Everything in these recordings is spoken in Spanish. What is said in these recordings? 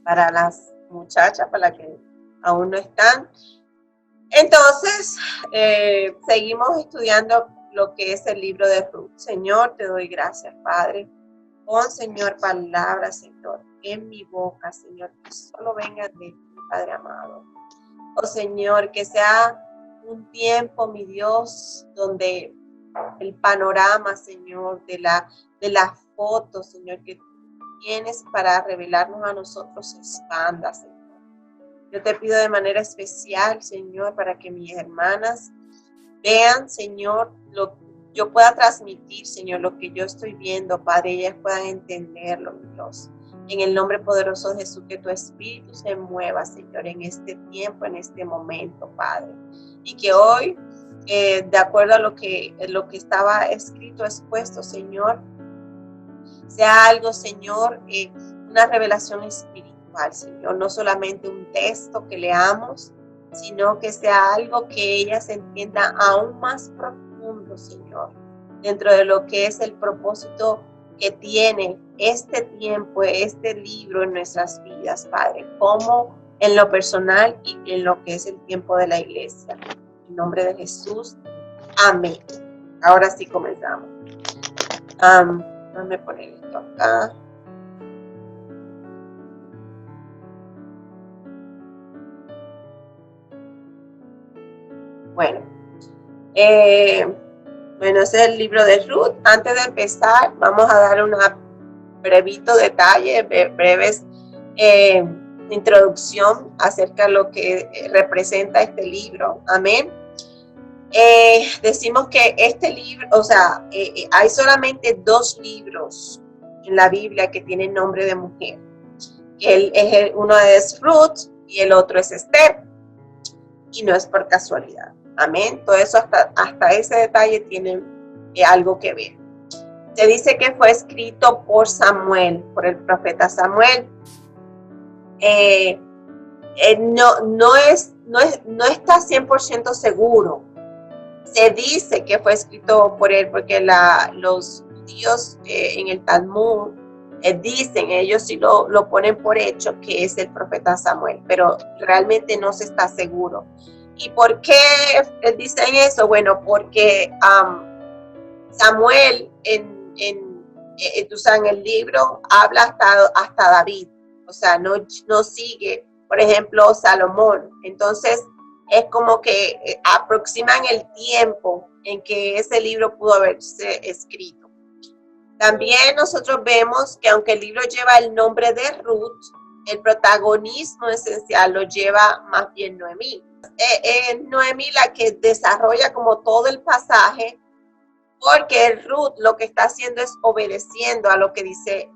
para las muchachas, para las que aún no están. Entonces, seguimos estudiando lo que es el libro de Ruth. Señor, te doy gracias, Padre. Pon, Señor, palabras, Señor, en mi boca, Señor, que solo venga de ti, Padre amado. Oh, Señor, que sea un tiempo, mi Dios, donde el panorama, Señor, de la foto, Señor, que tú tienes para revelarnos a nosotros se expanda, Señor. Yo te pido de manera especial, Señor, para que mis hermanas vean, Señor, yo pueda transmitir, Señor, lo que yo estoy viendo, Padre, ellas puedan entenderlo, mi Dios. En el nombre poderoso de Jesús, que tu espíritu se mueva, Señor, en este tiempo, en este momento, Padre. Y que hoy, de acuerdo a lo que estaba escrito, expuesto, Señor, sea algo, Señor, una revelación espiritual, Señor, no solamente un texto que leamos, sino que sea algo que ellas entiendan aún más profundo, Señor, dentro de lo que es el propósito que tiene este tiempo, este libro en nuestras vidas, Padre, como en lo personal y en lo que es el tiempo de la iglesia. En nombre de Jesús, amén. Ahora sí comenzamos. Déjame poner esto acá. Bueno, ese es el libro de Ruth. Antes de empezar, vamos a dar una brevito detalle, breves introducción acerca de lo que representa este libro. Amén. Decimos que este libro, hay solamente 2 libros en la Biblia que tienen nombre de mujer. Uno es Ruth y el otro es Esther. Y no es por casualidad. Amén. Todo eso, hasta ese detalle tiene algo que ver. Se dice que fue escrito por Samuel, por el profeta Samuel. No está 100% seguro. Se dice que fue escrito por él porque los judíos en el Talmud dicen, ellos sí lo ponen por hecho, que es el profeta Samuel, pero realmente no se está seguro. ¿Y por qué dicen eso? Bueno, porque Samuel en el libro habla hasta David, o sea, no sigue, por ejemplo, Salomón. Entonces, es como que aproximan el tiempo en que ese libro pudo haberse escrito. También nosotros vemos que aunque el libro lleva el nombre de Ruth, el protagonismo esencial lo lleva más bien Noemí. Noemí la que desarrolla como todo el pasaje, porque Ruth lo que está haciendo es obedeciendo a lo que dice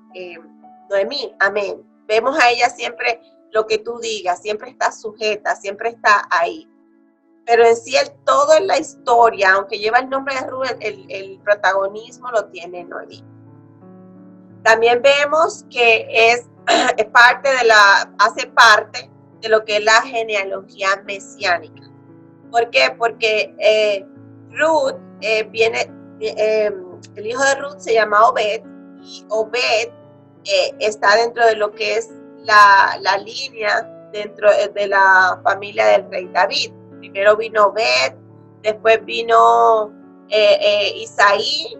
Noemí. Amén. Vemos a ella siempre lo que tú digas, siempre está sujeta, siempre está ahí. Pero en sí, todo en la historia, aunque lleva el nombre de Ruth, el protagonismo lo tiene Noemí. También vemos que hace parte de lo que es la genealogía mesiánica. ¿Por qué? Porque Ruth el hijo de Ruth se llama Obed, y Obed está dentro de lo que es la línea dentro de la familia del rey David. Primero vino Obed, después vino Isaí,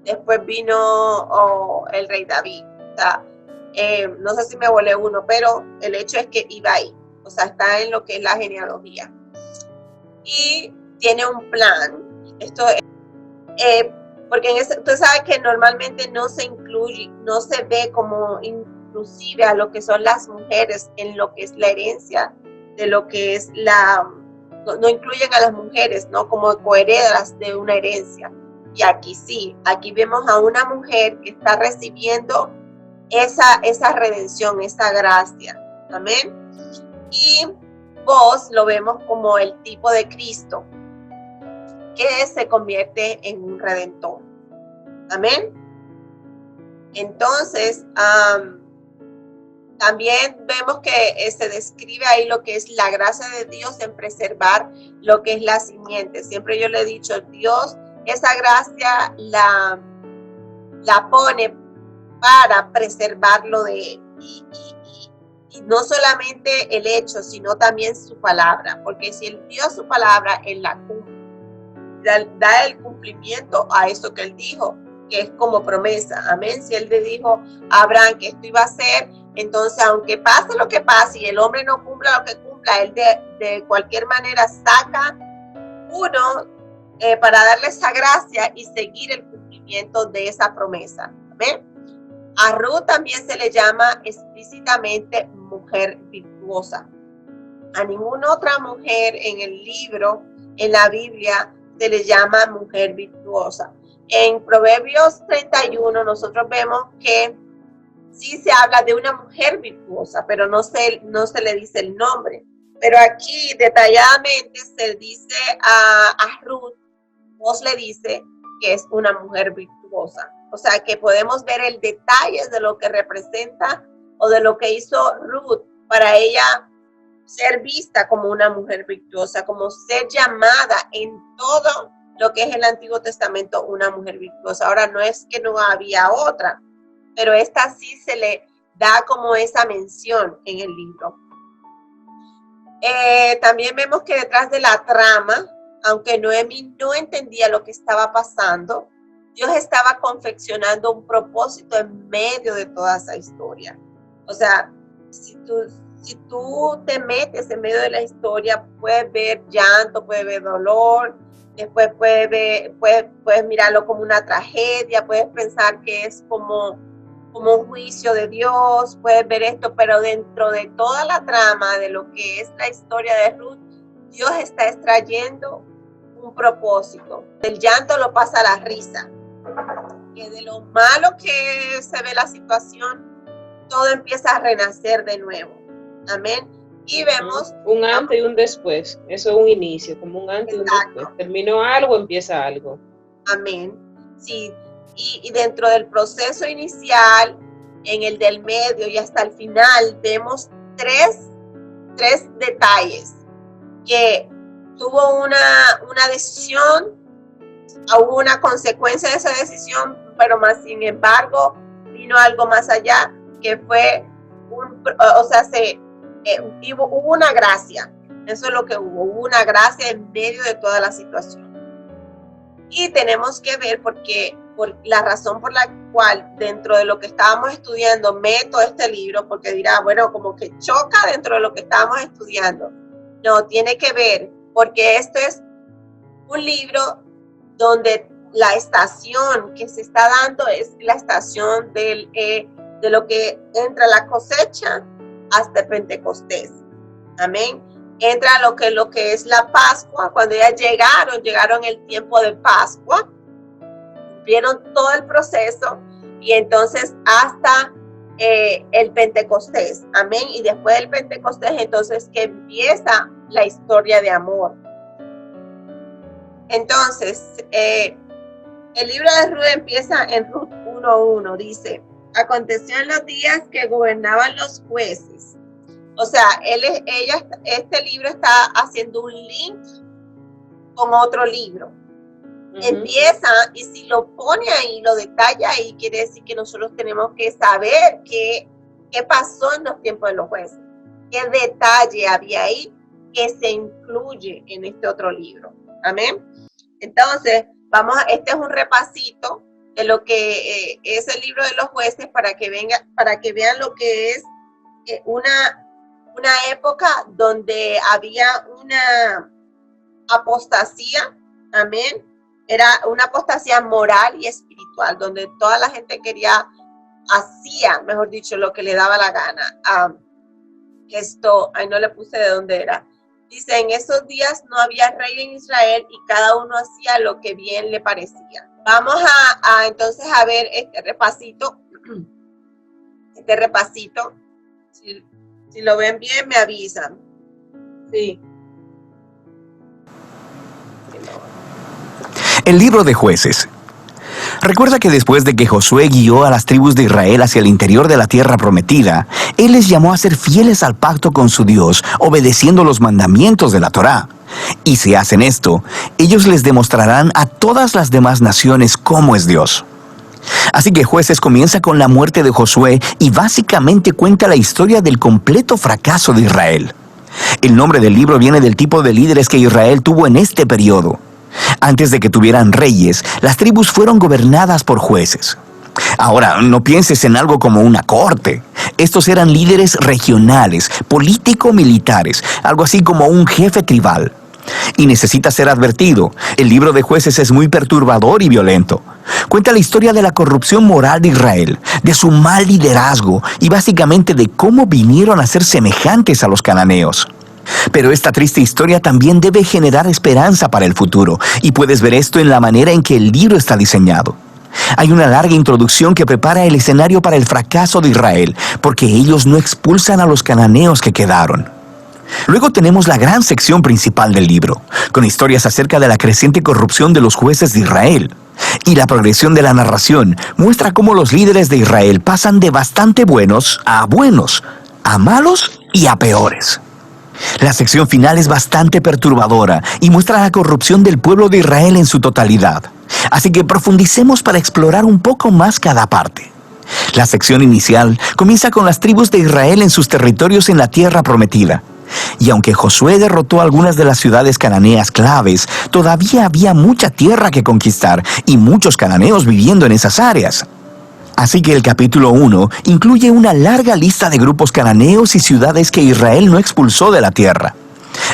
después vino el rey David. O sea, no sé si me volé uno, pero el hecho es que iba ahí. O sea, está en lo que es la genealogía. Y tiene un plan. Esto porque tú sabes que normalmente no se incluye, no se ve como inclusive a lo que son las mujeres en lo que es la herencia, de lo que es no incluyen a las mujeres, ¿no? Como coheredas de una herencia. Y aquí sí, aquí vemos a una mujer que está recibiendo esa redención, esa gracia. Amén. Y vos lo vemos como el tipo de Cristo que se convierte en un redentor. Amén. Entonces, también vemos que se describe ahí lo que es la gracia de Dios en preservar lo que es la simiente. Siempre yo le he dicho, Dios esa gracia la pone para preservarlo de él. Y no solamente el hecho, sino también su palabra, porque si Él dio su palabra, Él la cumple. Da el cumplimiento a eso que Él dijo, que es como promesa. Amén. Si Él le dijo a Abraham que esto iba a ser, entonces aunque pase lo que pase y el hombre no cumpla lo que cumpla, Él de cualquier manera saca uno para darle esa gracia y seguir el cumplimiento de esa promesa. Amén. A Ruth también se le llama explícitamente mujer virtuosa. A ninguna otra mujer en el libro, en la Biblia, se le llama mujer virtuosa. En Proverbios 31 nosotros vemos que sí se habla de una mujer virtuosa, pero no se le dice el nombre. Pero aquí detalladamente se dice a Ruth, Dios le dice que es una mujer virtuosa. O sea que podemos ver el detalle de lo que representa o de lo que hizo Ruth para ella ser vista como una mujer virtuosa, como ser llamada en todo lo que es el Antiguo Testamento una mujer virtuosa. Ahora no es que no había otra, pero esta sí se le da como esa mención en el libro. También vemos que detrás de la trama, aunque Noemi no entendía lo que estaba pasando, Dios estaba confeccionando un propósito en medio de toda esa historia. O sea, si tú te metes en medio de la historia, puedes ver llanto, puedes ver dolor, después puedes mirarlo como una tragedia, puedes pensar que es como un juicio de Dios, puedes ver esto, pero dentro de toda la trama de lo que es la historia de Ruth, Dios está extrayendo un propósito. Del llanto lo pasa a la risa, que de lo malo que se ve la situación, todo empieza a renacer de nuevo. Amén. Y vemos un antes y un después. Eso es un inicio, como un antes y un después. Terminó algo, empieza algo. Amén. Sí. Y dentro del proceso inicial, en el del medio y hasta el final, vemos tres detalles. Que tuvo una decisión, hubo una consecuencia de esa decisión, pero más sin embargo, vino algo más allá, que fue hubo una gracia. Eso es lo que hubo una gracia en medio de toda la situación. Y tenemos que ver por la razón por la cual dentro de lo que estábamos estudiando meto este libro, porque dirá, bueno, como que choca dentro de lo que estábamos estudiando. No, tiene que ver, porque esto es un libro donde la estación que se está dando es la estación de lo que entra la cosecha hasta Pentecostés. Amén. Entra lo que es la Pascua. Cuando ya llegaron el tiempo de Pascua, cumplieron todo el proceso y entonces hasta el Pentecostés. Amén. Y después del Pentecostés, entonces que empieza la historia de amor. Entonces, el libro de Ruth empieza en Ruth 1:1. Dice: aconteció en los días que gobernaban los jueces. O sea, este libro está haciendo un link con otro libro. Empieza, y si lo pone ahí, lo detalla ahí, quiere decir que nosotros tenemos que saber qué pasó en los tiempos de los jueces, qué detalle había ahí que se incluye en este otro libro. Amén. Entonces, este es un repasito de lo que es el libro de los jueces para que vean lo que es una época donde había una apostasía. Amén. Era una apostasía moral y espiritual, donde toda la gente hacía, mejor dicho, lo que le daba la gana. Ahí no le puse de dónde era. Dice: en esos días no había rey en Israel y cada uno hacía lo que bien le parecía. Vamos entonces a ver este repasito. Si lo ven bien, me avisan. Sí. El libro de Jueces. Recuerda que después de que Josué guió a las tribus de Israel hacia el interior de la tierra prometida, él les llamó a ser fieles al pacto con su Dios, obedeciendo los mandamientos de la Torá. Y si hacen esto, ellos les demostrarán a todas las demás naciones cómo es Dios. Así que Jueces comienza con la muerte de Josué y básicamente cuenta la historia del completo fracaso de Israel. El nombre del libro viene del tipo de líderes que Israel tuvo en este periodo. Antes de que tuvieran reyes, las tribus fueron gobernadas por jueces. Ahora, no pienses en algo como una corte. Estos eran líderes regionales, político-militares, algo así como un jefe tribal. Y necesita ser advertido, el libro de Jueces es muy perturbador y violento. Cuenta la historia de la corrupción moral de Israel, de su mal liderazgo y básicamente de cómo vinieron a ser semejantes a los cananeos. Pero esta triste historia también debe generar esperanza para el futuro, y puedes ver esto en la manera en que el libro está diseñado. Hay una larga introducción que prepara el escenario para el fracaso de Israel, porque ellos no expulsan a los cananeos que quedaron. Luego tenemos la gran sección principal del libro, con historias acerca de la creciente corrupción de los jueces de Israel. Y la progresión de la narración muestra cómo los líderes de Israel pasan de bastante buenos, a malos y a peores. La sección final es bastante perturbadora y muestra la corrupción del pueblo de Israel en su totalidad. Así que profundicemos para explorar un poco más cada parte. La sección inicial comienza con las tribus de Israel en sus territorios en la tierra prometida. Y aunque Josué derrotó algunas de las ciudades cananeas claves, todavía había mucha tierra que conquistar y muchos cananeos viviendo en esas áreas. Así que el capítulo 1 incluye una larga lista de grupos cananeos y ciudades que Israel no expulsó de la tierra.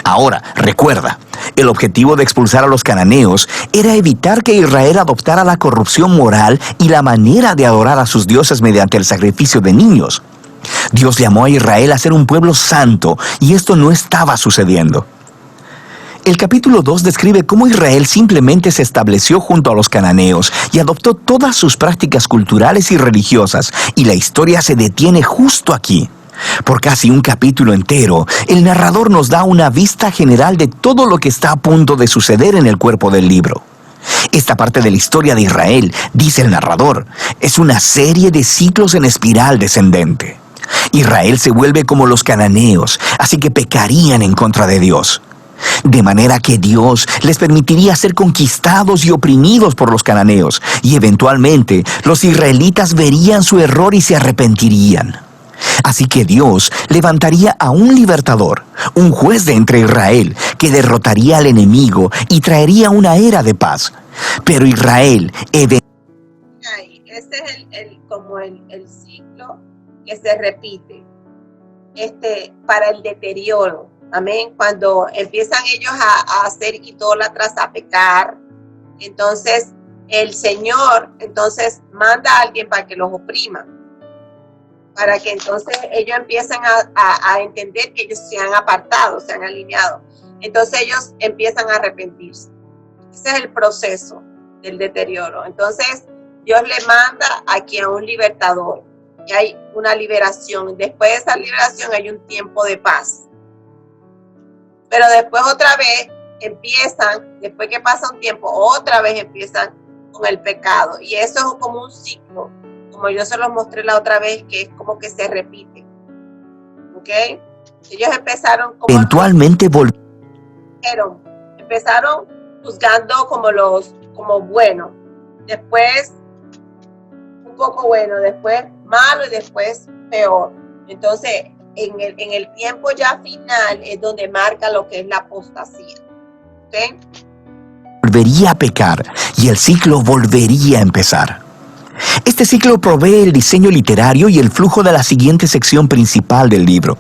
Ahora, recuerda, el objetivo de expulsar a los cananeos era evitar que Israel adoptara la corrupción moral y la manera de adorar a sus dioses mediante el sacrificio de niños. Dios llamó a Israel a ser un pueblo santo, y esto no estaba sucediendo. El capítulo 2 describe cómo Israel simplemente se estableció junto a los cananeos y adoptó todas sus prácticas culturales y religiosas, y la historia se detiene justo aquí. Por casi un capítulo entero, el narrador nos da una vista general de todo lo que está a punto de suceder en el cuerpo del libro. Esta parte de la historia de Israel, dice el narrador, es una serie de ciclos en espiral descendente. Israel se vuelve como los cananeos, así que pecarían en contra de Dios. De manera que Dios les permitiría ser conquistados y oprimidos por los cananeos, y eventualmente los israelitas verían su error y se arrepentirían. Así que Dios levantaría a un libertador, un juez de entre Israel, que derrotaría al enemigo y traería una era de paz. Pero Israel ese es como el ciclo que se repite para el deterioro. Amén. Cuando empiezan ellos a hacer idólatras, a pecar, entonces el Señor manda a alguien para que los oprima, para que entonces ellos empiecen a entender que ellos se han apartado, se han alineado. Entonces ellos empiezan a arrepentirse. Ese es el proceso del deterioro. Entonces Dios le manda aquí a un libertador y hay una liberación. Después de esa liberación hay un tiempo de paz. Pero después otra vez después que pasa un tiempo, otra vez empiezan con el pecado. Y eso es como un ciclo, como yo se los mostré la otra vez, que es como que se repite. ¿Ok? Ellos empezaron como... Eventualmente empezaron juzgando como bueno. Después un poco bueno, después malo y después peor. Entonces, en el tiempo ya final es donde marca lo que es la apostasía. ¿Okay? Volvería a pecar y el ciclo volvería a empezar. Este ciclo provee el diseño literario y el flujo de la siguiente sección principal del libro.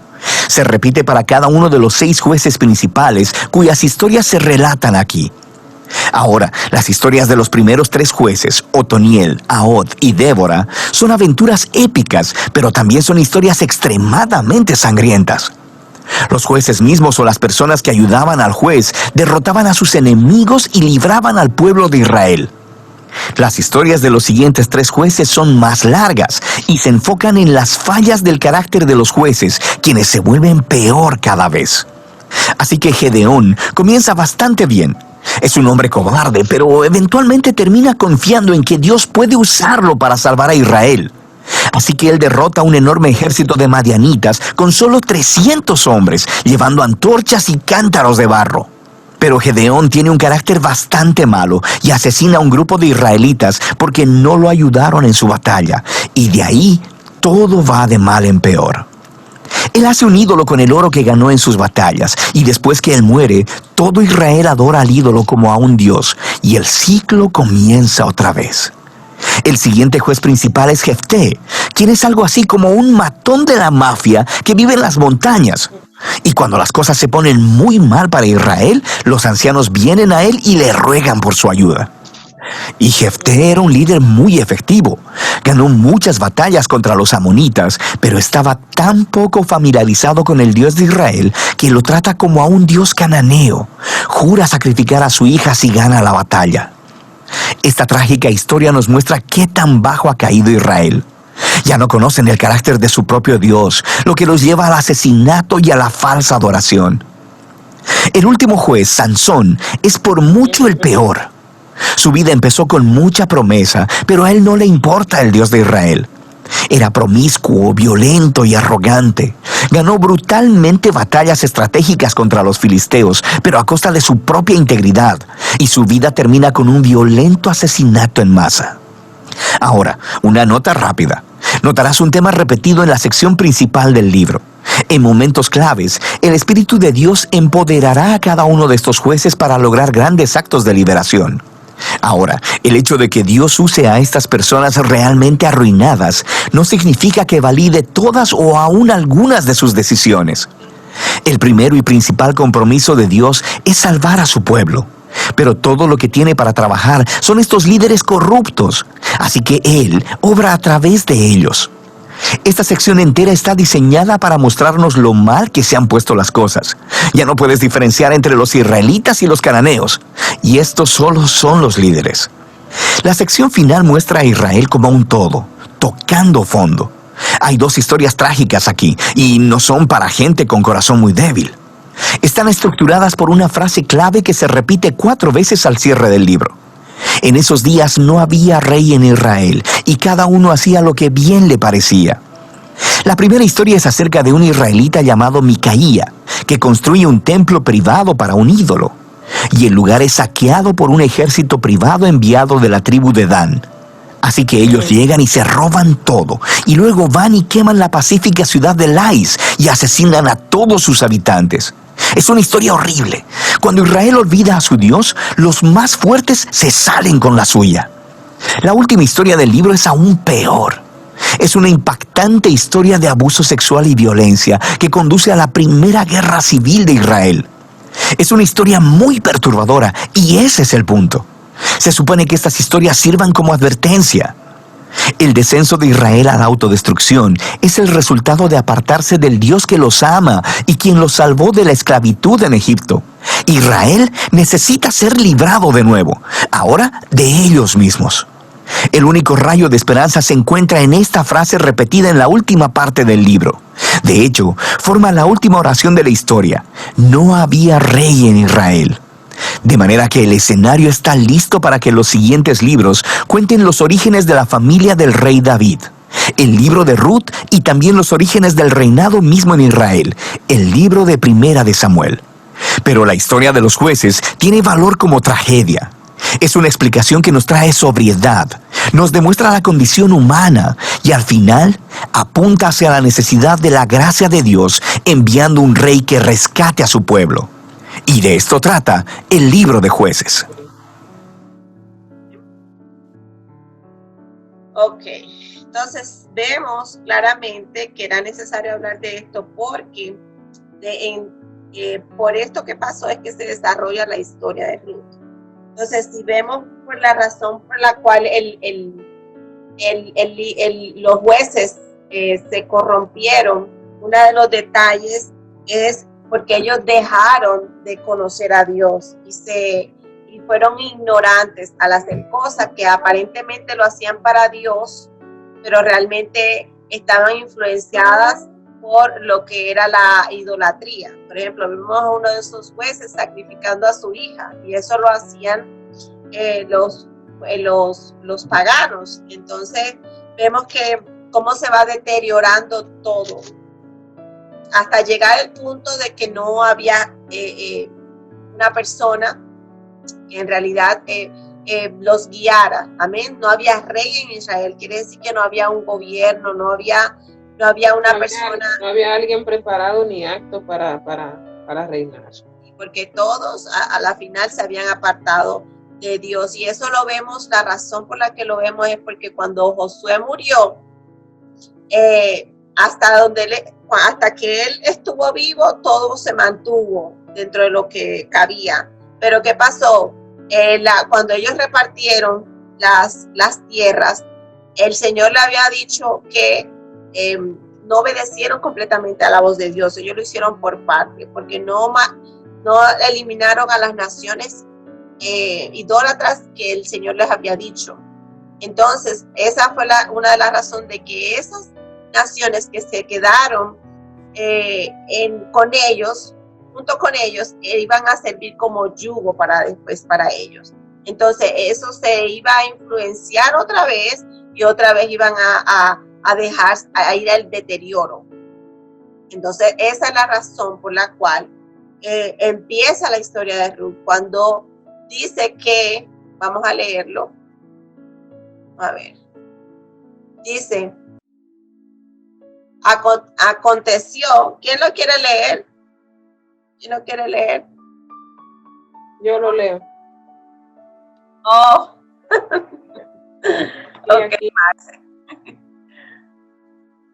Se repite para cada uno de los 6 jueces principales cuyas historias se relatan aquí. Ahora, las historias de los primeros 3 jueces, Otoniel, Ahod y Débora, son aventuras épicas, pero también son historias extremadamente sangrientas. Los jueces mismos o las personas que ayudaban al juez derrotaban a sus enemigos y libraban al pueblo de Israel. Las historias de los siguientes 3 jueces son más largas y se enfocan en las fallas del carácter de los jueces, quienes se vuelven peor cada vez. Así que Gedeón comienza bastante bien. Es un hombre cobarde, pero eventualmente termina confiando en que Dios puede usarlo para salvar a Israel. Así que él derrota a un enorme ejército de madianitas con solo 300 hombres, llevando antorchas y cántaros de barro. Pero Gedeón tiene un carácter bastante malo y asesina a un grupo de israelitas porque no lo ayudaron en su batalla. Y de ahí todo va de mal en peor. Él hace un ídolo con el oro que ganó en sus batallas, y después que él muere, todo Israel adora al ídolo como a un dios, y el ciclo comienza otra vez. El siguiente juez principal es Jefté, quien es algo así como un matón de la mafia que vive en las montañas. Y cuando las cosas se ponen muy mal para Israel, los ancianos vienen a él y le ruegan por su ayuda. Y Jefté era un líder muy efectivo. Ganó muchas batallas contra los amonitas, pero estaba tan poco familiarizado con el Dios de Israel que lo trata como a un dios cananeo. Jura sacrificar a su hija si gana la batalla. Esta trágica historia nos muestra qué tan bajo ha caído Israel. Ya no conocen el carácter de su propio Dios, lo que los lleva al asesinato y a la falsa adoración. El último juez, Sansón, es por mucho el peor. Su vida empezó con mucha promesa, pero a él no le importa el Dios de Israel. Era promiscuo, violento y arrogante. Ganó brutalmente batallas estratégicas contra los filisteos, pero a costa de su propia integridad, y su vida termina con un violento asesinato en masa. Ahora, una nota rápida. Notarás un tema repetido en la sección principal del libro. En momentos claves, el Espíritu de Dios empoderará a cada uno de estos jueces para lograr grandes actos de liberación. Ahora, el hecho de que Dios use a estas personas realmente arruinadas no significa que valide todas o aún algunas de sus decisiones. El primero y principal compromiso de Dios es salvar a su pueblo. Pero todo lo que tiene para trabajar son estos líderes corruptos, así que Él obra a través de ellos. Esta sección entera está diseñada para mostrarnos lo mal que se han puesto las cosas. Ya no puedes diferenciar entre los israelitas y los cananeos, y estos solo son los líderes. La sección final muestra a Israel como un todo, tocando fondo. Hay dos historias trágicas aquí, y no son para gente con corazón muy débil. Están estructuradas por una frase clave que se repite 4 veces al cierre del libro. En esos días no había rey en Israel, y cada uno hacía lo que bien le parecía. La primera historia es acerca de un israelita llamado Micaía, que construye un templo privado para un ídolo, y el lugar es saqueado por un ejército privado enviado de la tribu de Dan. Así que ellos llegan y se roban todo, y luego van y queman la pacífica ciudad de Lais y asesinan a todos sus habitantes. Es una historia horrible. Cuando Israel olvida a su Dios, los más fuertes se salen con la suya. La última historia del libro es aún peor. Es una impactante historia de abuso sexual y violencia que conduce a la primera guerra civil de Israel. Es una historia muy perturbadora y ese es el punto. Se supone que estas historias sirvan como advertencia. El descenso de Israel a la autodestrucción es el resultado de apartarse del Dios que los ama y quien los salvó de la esclavitud en Egipto. Israel necesita ser librado de nuevo, ahora de ellos mismos. El único rayo de esperanza se encuentra en esta frase repetida en la última parte del libro. De hecho, forma la última oración de la historia. No había rey en Israel. De manera que el escenario está listo para que los siguientes libros cuenten los orígenes de la familia del rey David, el libro de Ruth y también los orígenes del reinado mismo en Israel, el libro de Primera de Samuel. Pero la historia de los jueces tiene valor como tragedia. Es una explicación que nos trae sobriedad, nos demuestra la condición humana y al final apunta hacia la necesidad de la gracia de Dios enviando un rey que rescate a su pueblo. Y de esto trata el libro de Jueces. Ok, entonces vemos claramente que era necesario hablar de esto porque por esto que pasó es que se desarrolla la historia de Ruth. Entonces, si vemos por la razón por la cual los jueces se corrompieron, uno de los detalles es porque ellos dejaron de conocer a Dios y fueron ignorantes al hacer cosas que aparentemente lo hacían para Dios, pero realmente estaban influenciadas por lo que era la idolatría. Por ejemplo, vimos a uno de esos jueces sacrificando a su hija y eso lo hacían los paganos. Entonces vemos que cómo se va deteriorando todo hasta llegar al punto de que no había una persona que en realidad los guiara. Amén. No había rey en Israel, quiere decir que no había un gobierno, no había una persona. No había alguien preparado ni apto para reinar. Porque todos a la final se habían apartado de Dios. Y eso lo vemos, la razón por la que lo vemos es porque cuando Josué murió, hasta que él estuvo vivo, todo se mantuvo dentro de lo que cabía. Pero ¿qué pasó? Cuando ellos repartieron las tierras, el Señor le había dicho que no obedecieron completamente a la voz de Dios. Ellos lo hicieron por parte, porque no eliminaron a las naciones idólatras que el Señor les había dicho. Entonces, esa fue una de las razones de que esas naciones que se quedaron junto con ellos, iban a servir como yugo para ellos. Entonces, eso se iba a influenciar otra vez y otra vez iban a dejar a ir al deterioro. Entonces, esa es la razón por la cual empieza la historia de Ruth, cuando dice que, vamos a leerlo, a ver, dice, aconteció, ¿quién lo quiere leer? ¿Quién lo quiere leer? Yo lo leo. Oh, ok,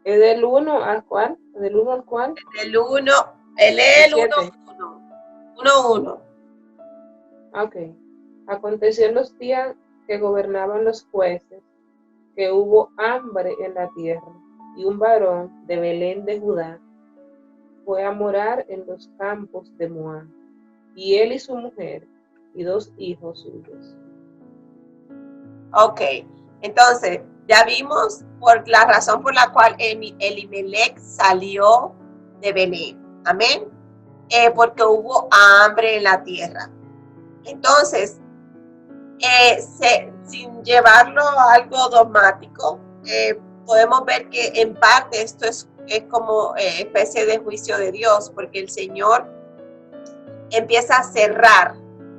¿Es del 1 al cuál? ¿Del 1 al cuál? Del 1, él es el 1. Ok. Aconteció en los días que gobernaban los jueces, que hubo hambre en la tierra, y un varón de Belén de Judá fue a morar en los campos de Moab, y él y su mujer y 2 hijos suyos. Ok, entonces ya vimos por la razón por la cual Elimelech salió de Belén. Amén. Porque hubo hambre en la tierra. Entonces, sin llevarlo a algo dogmático, podemos ver que en parte esto es como especie de juicio de Dios, porque el Señor empieza a cerrar,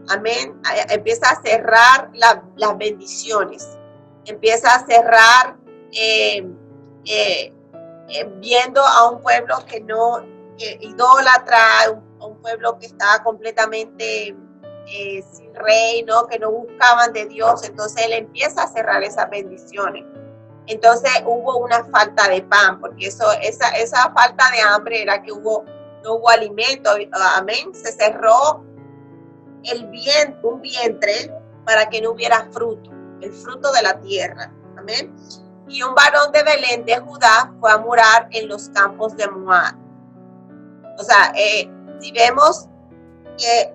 amén, empieza a cerrar las bendiciones, empieza a cerrar viendo a un pueblo que idólatra, un pueblo que estaba completamente sin rey, ¿no? Que no buscaban de Dios. Entonces él empieza a cerrar esas bendiciones. Entonces hubo una falta de pan, porque esa falta de hambre era que no hubo alimento, amén. Se cerró un vientre para que no hubiera fruto, el fruto de la tierra, amén. Y un varón de Belén de Judá fue a morar en los campos de Moab. O sea, si vemos que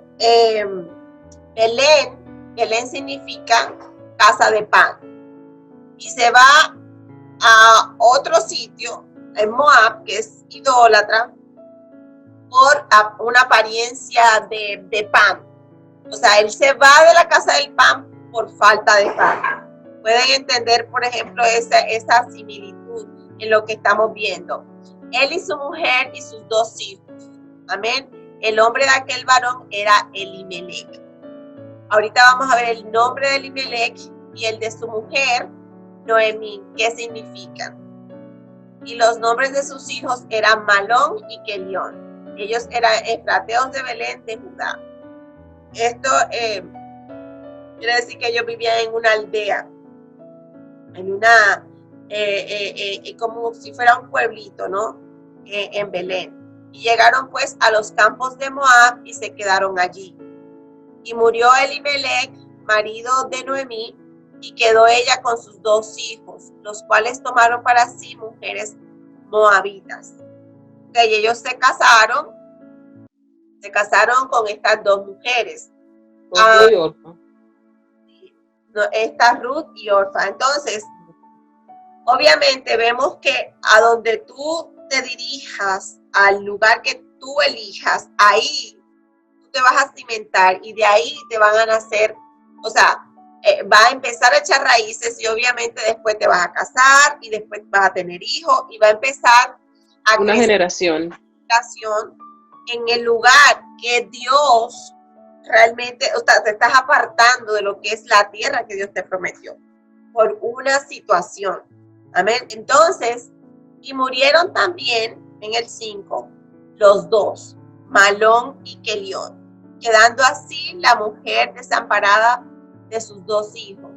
Belén significa casa de pan, y se va a otro sitio en Moab, que es idólatra, por una apariencia de pan. O sea, él se va de la casa del pan por falta de pan. Pueden entender, por ejemplo, esa similitud en lo que estamos viendo. Él y su mujer y sus 2 hijos. Amén. El nombre de aquel varón era Elimelech. Ahorita vamos a ver el nombre de Elimelech y el de su mujer, Noemí, qué significan. Y los nombres de sus hijos eran Malón y Kelión. Ellos eran efrateos de Belén de Judá. Esto quiere decir que ellos vivían en una aldea, como si fuera un pueblito, ¿no? En Belén. Y llegaron pues a los campos de Moab y se quedaron allí. Y murió Elimelech, marido de Noemí, y quedó ella con sus 2 hijos, los cuales tomaron para sí mujeres moabitas. Y ellos se casaron con estas 2 mujeres. Esta Ruth y Orfa. Entonces, obviamente vemos que a donde tú te dirijas, al lugar que tú elijas, ahí tú te vas a cimentar y de ahí te van a nacer, o sea, va a empezar a echar raíces y obviamente después te vas a casar y después vas a tener hijos y va a empezar a una generación en el lugar que Dios realmente, o sea, te estás apartando de lo que es la tierra que Dios te prometió por una situación. Amén. Entonces, y murieron también en el 5 los dos, Malón y Kelión, quedando así la mujer desamparada de sus dos hijos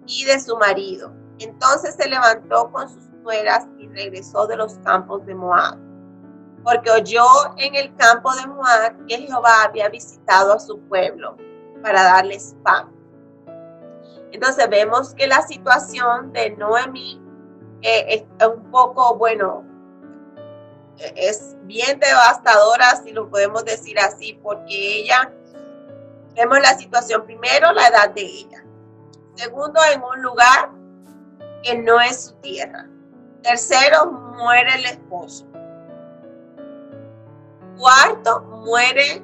y de su marido. Entonces se levantó con sus nueras y regresó de los campos de Moab, porque oyó en el campo de Moab que Jehová había visitado a su pueblo para darles pan. Entonces vemos que la situación de Noemí es un poco, bueno, es bien devastadora, si lo podemos decir así, porque ella, vemos la situación, primero la edad de ella, segundo en un lugar que no es su tierra, tercero muere el esposo, cuarto muere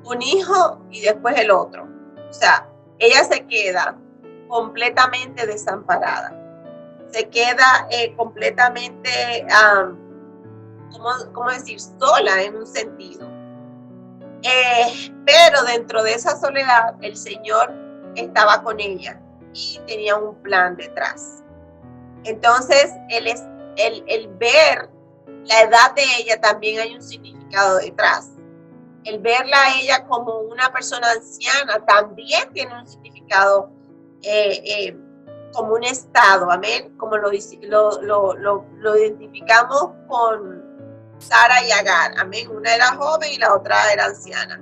un hijo y después el otro, o sea, ella se queda completamente desamparada, se queda completamente ¿cómo decir? Sola en un sentido. Pero dentro de esa soledad, el Señor estaba con ella y tenía un plan detrás. Entonces, el ver la edad de ella también hay un significado detrás. El verla a ella como una persona anciana también tiene un significado como un estado, amén, como lo identificamos con Sara y Agar, amén, una era joven y la otra era anciana.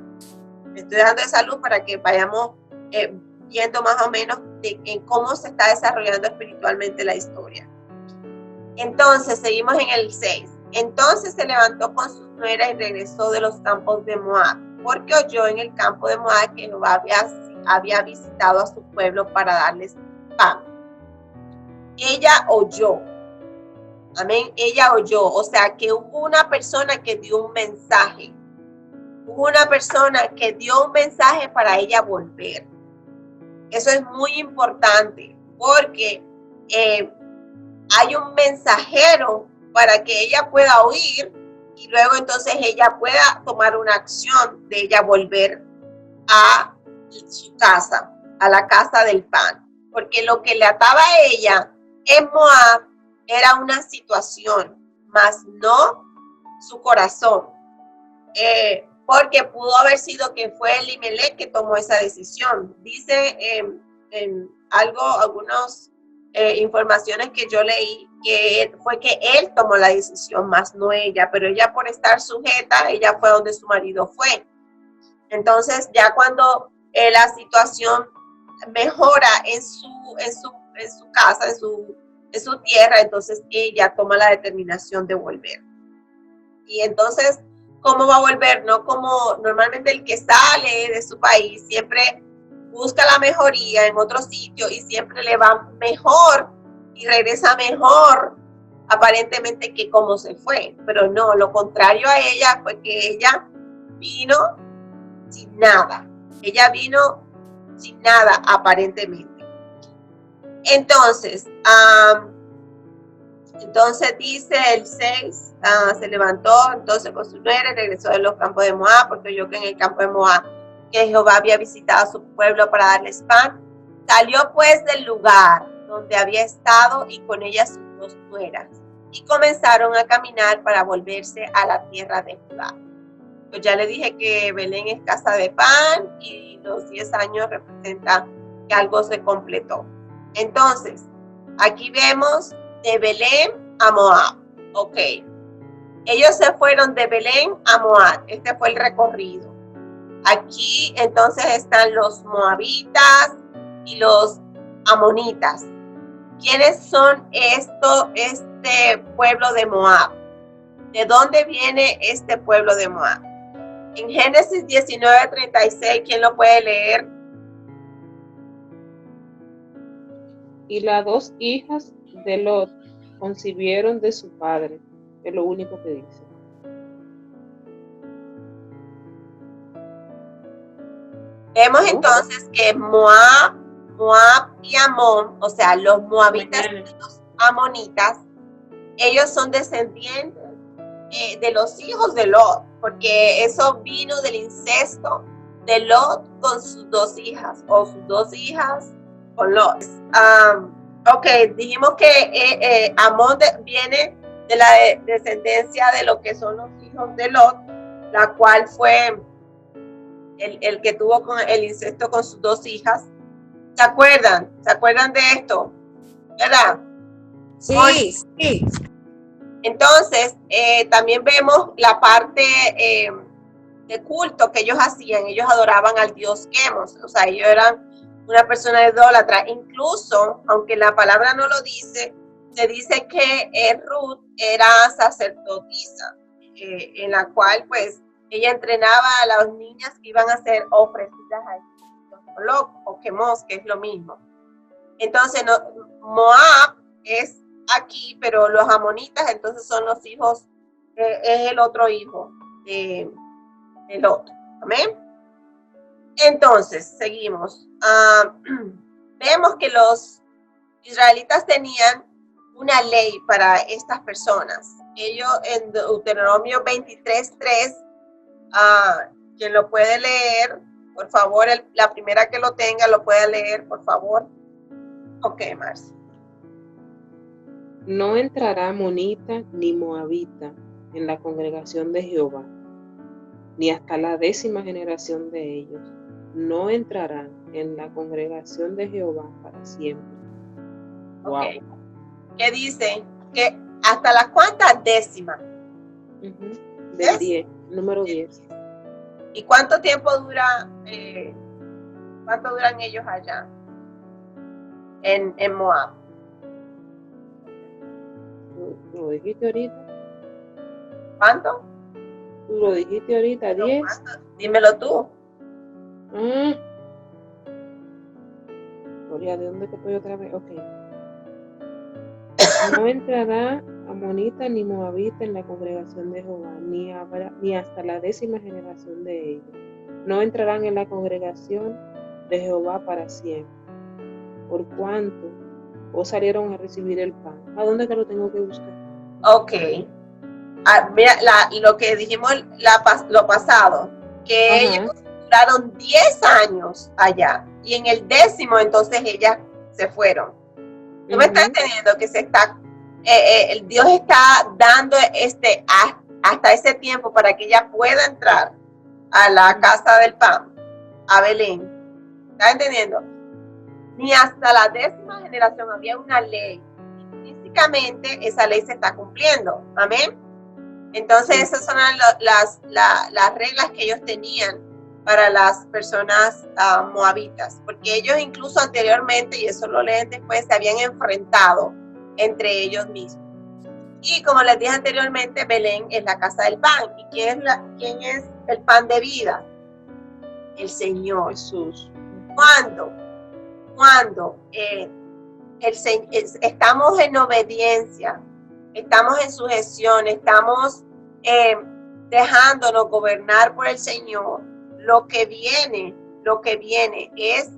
Estoy dando esa luz para que vayamos viendo más o menos en cómo se está desarrollando espiritualmente la historia. Entonces, seguimos en el 6. Entonces se levantó con sus nueras y regresó de los campos de Moab, porque oyó en el campo de Moab que Jehová había visitado a su pueblo para darles pan. Ella oyó. Amén. Ella oyó. O sea, que hubo una persona que dio un mensaje. Hubo una persona que dio un mensaje para ella volver. Eso es muy importante porque hay un mensajero para que ella pueda oír y luego entonces ella pueda tomar una acción de ella volver a su casa, a la casa del pan. Porque lo que le ataba a ella en Moab era una situación, mas no su corazón. Porque pudo haber sido que fue Elimelech que tomó esa decisión. Dice en algunas informaciones que yo leí, que fue que él tomó la decisión, más no ella, pero ella por estar sujeta, ella fue donde su marido fue. Entonces ya cuando la situación mejora en su casa, en su tierra, entonces ella toma la determinación de volver. Y entonces, ¿cómo va a volver? No como normalmente el que sale de su país siempre busca la mejoría en otro sitio y siempre le va mejor y regresa mejor aparentemente que como se fue. Pero no, lo contrario a ella fue que ella vino sin nada. Ella vino sin nada aparentemente. Entonces dice el 6, se levantó entonces con su nuera y regresó de los campos de Moab, porque oyó que en el campo de Moab que Jehová había visitado a su pueblo para darles pan. Salió pues del lugar donde había estado y con ella sus dos nueras, y comenzaron a caminar para volverse a la tierra de Judá. Pues ya le dije que Belén es casa de pan y los 10 años representa que algo se completó. Entonces, aquí vemos de Belén a Moab. Ok. Ellos se fueron de Belén a Moab. Este fue el recorrido. Aquí entonces están los moabitas y los amonitas. ¿Quiénes son este pueblo de Moab? ¿De dónde viene este pueblo de Moab? En Génesis 19:36, ¿quién lo puede leer? Y las dos hijas de Lot concibieron de su padre. Es lo único que dice. Vemos entonces que Moab y Amón, o sea, los moabitas y los amonitas, ellos son descendientes de los hijos de Lot, porque eso vino del incesto de Lot con sus dos hijas, o sus dos hijas con Lot. Ok, dijimos que Amón viene de la descendencia de lo que son los hijos de Lot, la cual fue el que tuvo con el incesto con sus dos hijas. ¿Se acuerdan? ¿Se acuerdan de esto? ¿Verdad? Sí, sí. Entonces, también vemos la parte de culto que ellos hacían. Ellos adoraban al dios Quemos, o sea, ellos eran una persona idólatra. Incluso, aunque la palabra no lo dice, se dice que Ruth era sacerdotisa, en la cual pues ella entrenaba a las niñas que iban a ser ofrecidas a Moloch o Quemos, que es lo mismo. Entonces, Moab es aquí, pero los amonitas entonces son los hijos, es el otro hijo de Lot. Amén. Entonces, seguimos. Vemos que los israelitas tenían una ley para estas personas. Ellos en Deuteronomio 23:3, quien lo puede leer, por favor, la primera que lo tenga lo puede leer, por favor. Ok, Marcia. No entrará amonita ni moabita en la congregación de Jehová, ni hasta la 10ª generación de ellos. No entrarán en la congregación de Jehová para siempre. Wow. Okay. ¿Qué dice? Que hasta la cuánta 10ª. Del 10, número 10. ¿Y cuánto tiempo dura? ¿Cuánto duran ellos allá en Moab? ¿Lo dijiste ahorita? ¿Cuánto? ¿Tú lo dijiste ahorita? 10. Dímelo tú. Gloria, ¿de dónde te estoy otra vez? Ok. No entrará amonita ni moabita en la congregación de Jehová, ni hasta la 10ª generación de ellos. No entrarán en la congregación de Jehová para siempre. Por cuanto o salieron a recibir el pan. ¿A dónde que lo tengo que buscar? Ok. Mira, lo que dijimos lo pasado, que ellos duraron 10 años allá y en el 10º entonces ellas se fueron. ¿Tú me estás entendiendo que el Dios está dando hasta ese tiempo para que ella pueda entrar a la casa del pan, a Belén? ¿Estás entendiendo? Ni hasta la 10ª generación había una ley. Y físicamente esa ley se está cumpliendo. Amén. Entonces esas son las reglas que ellos tenían para las personas moabitas, porque ellos incluso anteriormente, y eso lo leen después, se habían enfrentado entre ellos mismos. Y como les dije anteriormente, Belén es la casa del pan. ¿Y quién es el pan de vida? El Señor Jesús. Cuando estamos en obediencia, estamos en sujeción, estamos dejándonos gobernar por el Señor, lo que viene es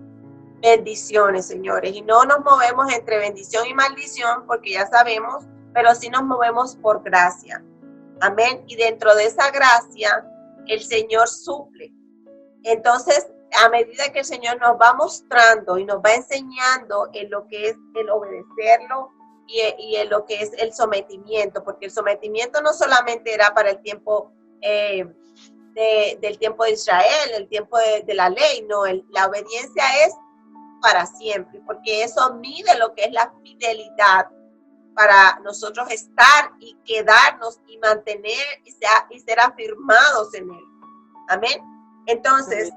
bendiciones, señores, y no nos movemos entre bendición y maldición, porque ya sabemos, pero sí nos movemos por gracia. Amén. Y dentro de esa gracia, el Señor suple. Entonces, a medida que el Señor nos va mostrando y nos va enseñando en lo que es el obedecerlo y en lo que es el sometimiento, porque el sometimiento no solamente era para el tiempo del tiempo de Israel, el tiempo de la ley, no, la obediencia es para siempre, porque eso mide lo que es la fidelidad para nosotros estar y quedarnos y mantener y ser afirmados en él. Amén. Entonces,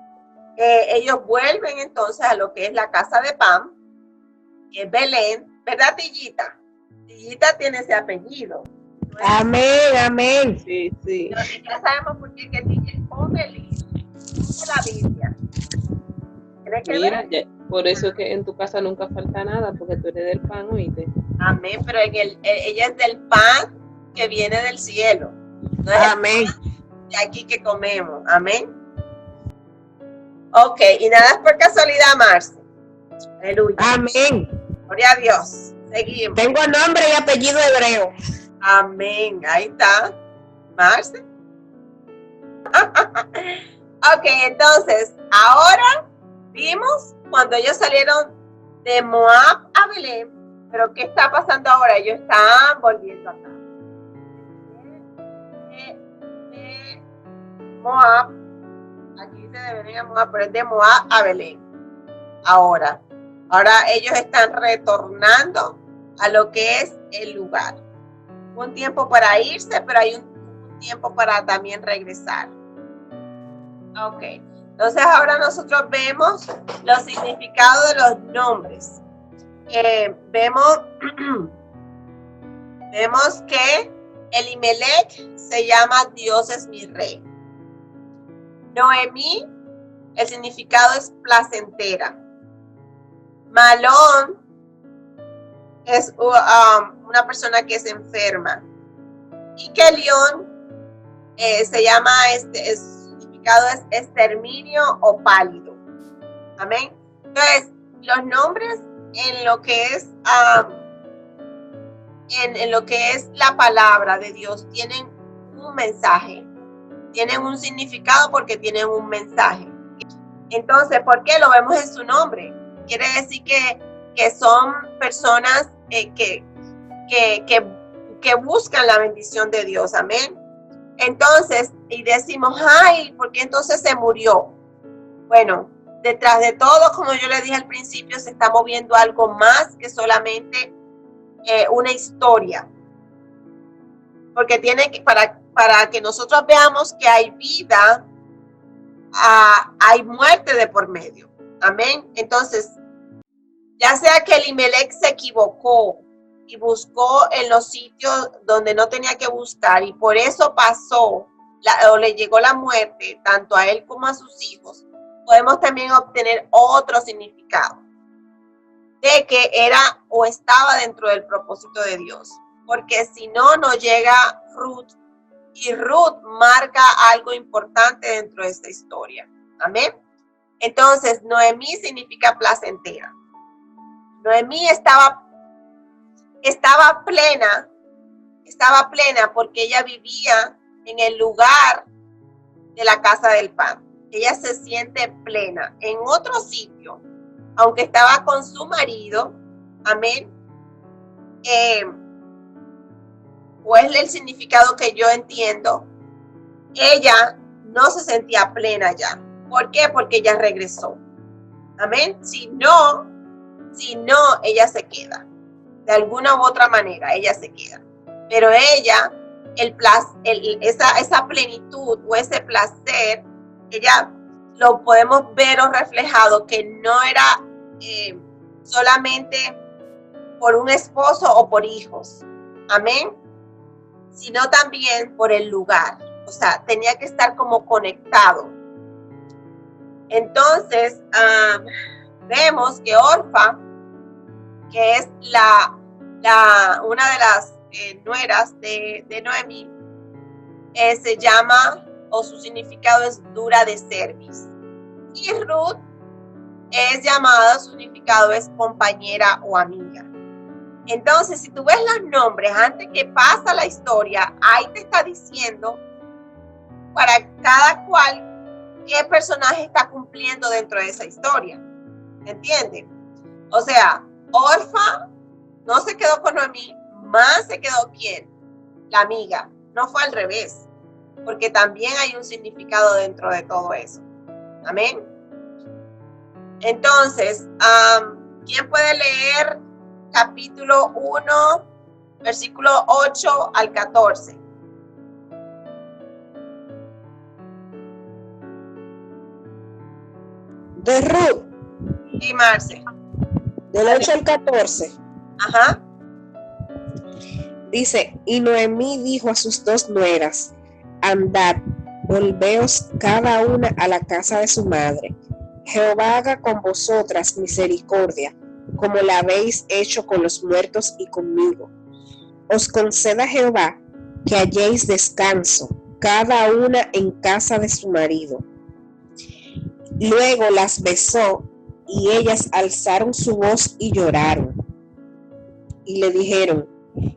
ellos vuelven entonces a lo que es la casa de pan, que es Belén, ¿verdad, Tillita? Tillita tiene ese apellido. ¿No es? Amén, amén. Sí, sí. Ya sabemos por qué que Tillita es Belén, de la Biblia. Mira, por eso es que en tu casa nunca falta nada, porque tú eres del pan, ¿oíste? Amén, pero ella es del pan que viene del cielo. No es Amén. de aquí que comemos. Amén. Ok, y nada es por casualidad, Marce. Aleluya. Amén. Gloria a Dios. Seguimos. Tengo nombre y apellido hebreo. Amén. Ahí está. Marce. Ok, entonces, ahora vimos cuando ellos salieron de Moab a Belén, pero ¿qué está pasando ahora? Ellos están volviendo acá. De Moab, aquí dice de Belén a Moab, pero es de Moab a Belén. Ahora ellos están retornando a lo que es el lugar. Un tiempo para irse, pero hay un tiempo para también regresar. Ok, entonces ahora nosotros vemos los significados de los nombres. Vemos que Elimelech se llama Dios es mi rey. Noemí, el significado es placentera. Malón es una persona que es enferma. Y Kelión se llama, su significado es exterminio o pálido. Amén. Entonces, los nombres en lo que es en lo que es la palabra de Dios tienen un mensaje, tienen un significado porque tienen un mensaje. Entonces, ¿por qué lo vemos en su nombre? Quiere decir que son personas que buscan la bendición de Dios. Amén. Entonces, y decimos, ay, ¿por qué entonces se murió? Bueno, detrás de todo, como yo le dije al principio, se está moviendo algo más que solamente una historia. Porque tiene que, para que nosotros veamos que hay vida, hay muerte de por medio. Amén. Entonces, ya sea que Elimelech se equivocó y buscó en los sitios donde no tenía que buscar y por eso pasó o le llegó la muerte tanto a él como a sus hijos, podemos también obtener otro significado de que era o estaba dentro del propósito de Dios. Porque si no, no llega Ruth y Ruth marca algo importante dentro de esta historia. Amén. Entonces, Noemí significa placentera. Noemí estaba plena porque ella vivía en el lugar de la casa del pan. Ella se siente plena. En otro sitio, aunque estaba con su marido, amén, o es el significado que yo entiendo, ella no se sentía plena ya. ¿Por qué? Porque ella regresó. Amén. Si no, ella se queda. De alguna u otra manera, ella se queda. Pero ella, esa plenitud o ese placer, ella lo podemos ver o reflejado que no era solamente por un esposo o por hijos. Amén. Sino también por el lugar. O sea, tenía que estar como conectado. Entonces, vemos que Orfa, que es una de las nueras de Noemí, se llama, o su significado es dura de cerviz. Y Ruth es llamada, su significado es compañera o amiga. Entonces, si tú ves los nombres antes que pasa la historia, ahí te está diciendo para cada cual qué personaje está cumpliendo dentro de esa historia. ¿Entienden? O sea, Orfa no se quedó con Noemí, más se quedó ¿quién? La amiga. No fue al revés, porque también hay un significado dentro de todo eso. Amén. Entonces, ¿quién puede leer capítulo 1, versículo 8 al 14? De Ruth, Y Marce. del 8 al 14. Ajá. Dice, y Noemí dijo a sus dos nueras, andad, volveos cada una a la casa de su madre. Jehová haga con vosotras misericordia, como la habéis hecho con los muertos y conmigo. Os conceda Jehová que halléis descanso, cada una en casa de su marido. Luego las besó, y ellas alzaron su voz y lloraron. Y le dijeron,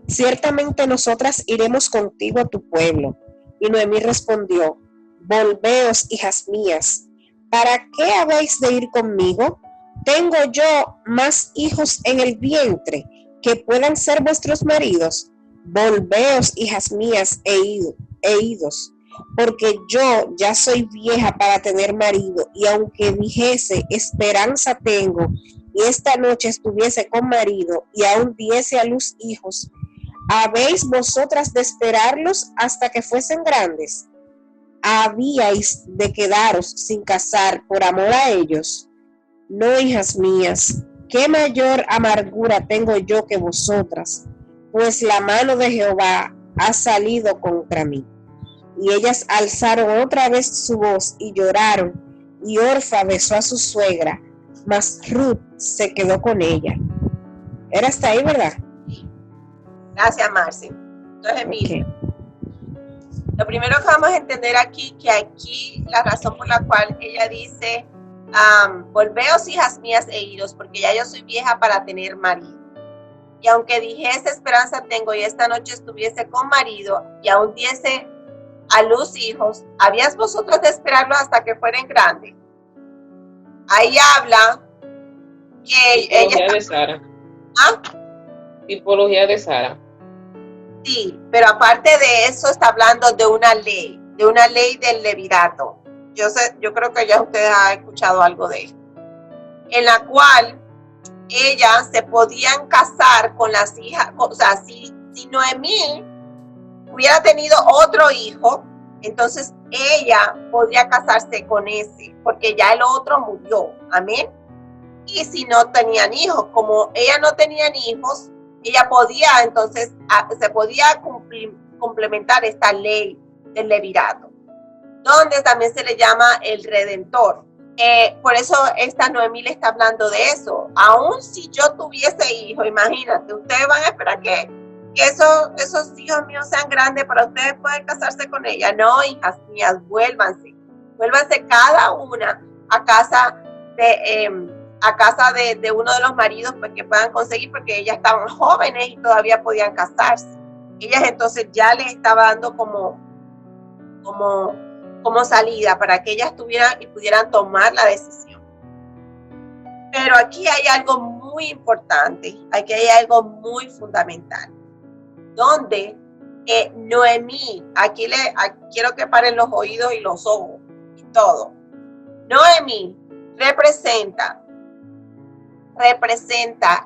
ciertamente nosotras iremos contigo a tu pueblo. Y Noemí respondió, volveos, hijas mías. ¿Para qué habéis de ir conmigo? ¿Tengo yo más hijos en el vientre que puedan ser vuestros maridos? Volveos, hijas mías, e idos, porque yo ya soy vieja para tener marido, y aunque dijese, esperanza tengo, y esta noche estuviese con marido, y aún diese a luz hijos, ¿habéis vosotras de esperarlos hasta que fuesen grandes? ¿Habíais de quedaros sin casar por amor a ellos? No, hijas mías, ¿qué mayor amargura tengo yo que vosotras? Pues la mano de Jehová ha salido contra mí. Y ellas alzaron otra vez su voz y lloraron, y Orfa besó a su suegra, mas Ruth se quedó con ella. Era hasta ahí, ¿verdad? Gracias, Marci. Entonces, mire, Okay. lo primero que vamos a entender aquí, que aquí la razón por la cual ella dice, volveos, hijas mías, e iros, porque ya yo soy vieja para tener marido. Y aunque dijese, esperanza tengo, y esta noche estuviese con marido, y aún diese a luz hijos, ¿habías vosotros de esperarlos hasta que fueren grandes? Ahí habla que Tipología ella de Sara. ¿Ah? Tipología de Sara. Sí, pero aparte de eso está hablando de una ley del levirato. Yo creo que ya ustedes han escuchado algo de esto, en la cual ellas se podían casar con las hijas, o sea, si Noemí hubiera tenido otro hijo, entonces ella podría casarse con ese, porque ya el otro murió, amén. Y si no tenían hijos, como ella no tenían hijos, ella podía, entonces, se podía complementar esta ley del levirato, donde también se le llama el redentor. Por eso esta Noemí le está hablando de eso. Aún si yo tuviese hijos, imagínate, ustedes van a esperar que esos hijos míos sean grandes para ustedes poder casarse con ella. No, hijas mías, vuélvanse cada una a casa de uno de los maridos, pues, que puedan conseguir, porque ellas estaban jóvenes y todavía podían casarse. Ellas entonces ya les estaba dando como salida para que ellas tuvieran y pudieran tomar la decisión. Pero aquí hay algo muy importante, aquí hay algo muy fundamental, donde Noemí, aquí quiero que paren los oídos y los ojos y todo. Noemí representa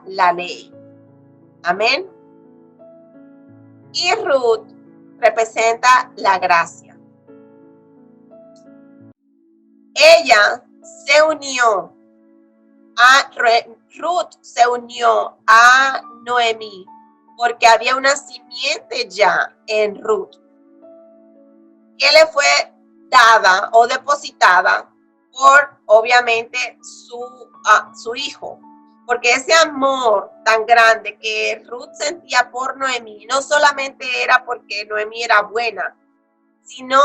la ley. Amén. Y Ruth representa la gracia. Ella se unió Ruth se unió a Noemí porque había una simiente ya en Ruth que le fue dada o depositada por, obviamente, su hijo. Porque ese amor tan grande que Ruth sentía por Noemí no solamente era porque Noemí era buena, sino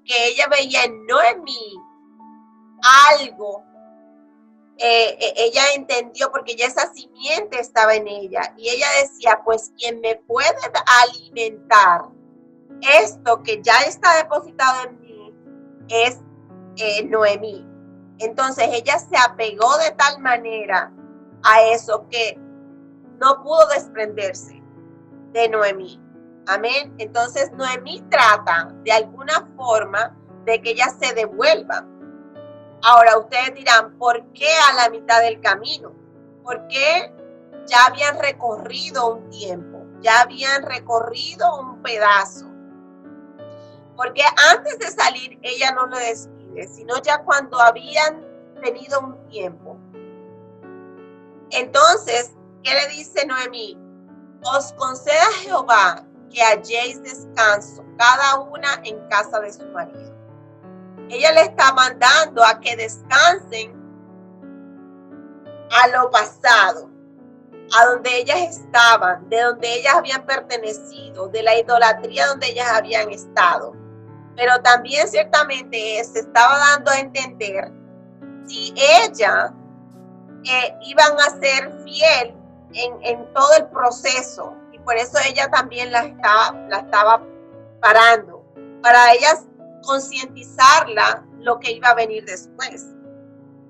que ella veía en Noemí algo. Ella entendió, porque ya esa simiente estaba en ella, y ella decía, pues quien me puede alimentar esto que ya está depositado en mí es Noemí. Entonces ella se apegó de tal manera a eso que no pudo desprenderse de Noemí. Amén. Entonces Noemí trata de alguna forma de que ella se devuelva. Ahora ustedes dirán, ¿por qué a la mitad del camino? Porque ya habían recorrido un tiempo, ya habían recorrido un pedazo. Porque antes de salir ella no le despide, sino ya cuando habían tenido un tiempo. Entonces, ¿qué le dice Noemí? Os conceda Jehová que halléis descanso, cada una en casa de su marido. Ella le está mandando a que descansen a lo pasado, a donde ellas estaban, de donde ellas habían pertenecido, de la idolatría donde ellas habían estado. Pero también ciertamente se estaba dando a entender si ellas iban a ser fiel en todo el proceso, y por eso ella también la estaba parando, para ellas concientizarla lo que iba a venir después.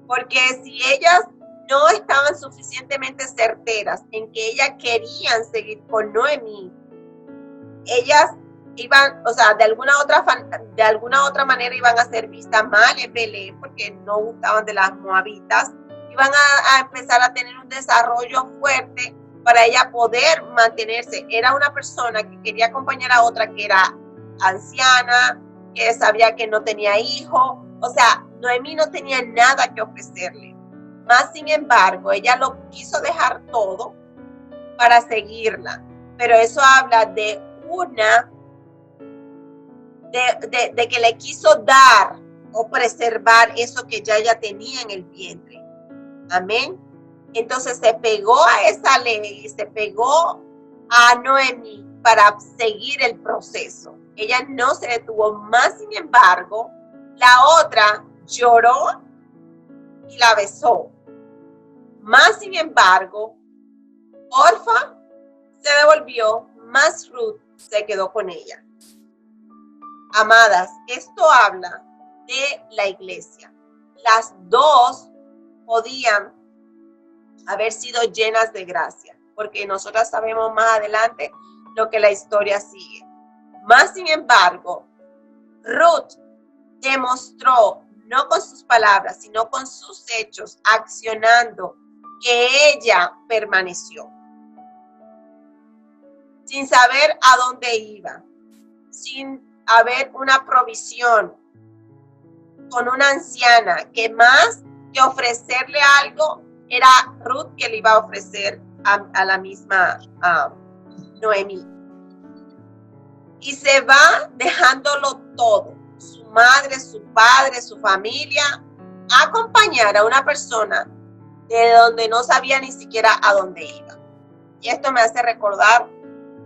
Porque si ellas no estaban suficientemente certeras en que ellas querían seguir con Noemí, ellas iban, o sea, de alguna otra manera iban a ser vistas mal en Belén, porque no gustaban de las moabitas, iban a empezar a tener un desarrollo fuerte para ella poder mantenerse. Era una persona que quería acompañar a otra que era anciana, que sabía que no tenía hijo, o sea, Noemí no tenía nada que ofrecerle. Más sin embargo, ella lo quiso dejar todo para seguirla. Pero eso habla de de que le quiso dar o preservar eso que ya ella tenía en el vientre. Amén. Entonces se pegó a esa ley, se pegó a Noemí para seguir el proceso. Ella no se detuvo. Más sin embargo, la otra lloró y la besó. Más sin embargo, Orfa se devolvió, más Ruth se quedó con ella. Amadas, esto habla de la iglesia. Las dos podían haber sido llenas de gracia, porque nosotras sabemos más adelante lo que la historia sigue. Más sin embargo, Ruth demostró, no con sus palabras, sino con sus hechos, accionando, que ella permaneció. Sin saber a dónde iba, sin haber una provisión, con una anciana que más que ofrecerle algo, era Ruth que le iba a ofrecer a la misma Noemí. Y se va dejándolo todo, su madre, su padre, su familia, a acompañar a una persona de donde no sabía ni siquiera a dónde iba. Y esto me hace recordar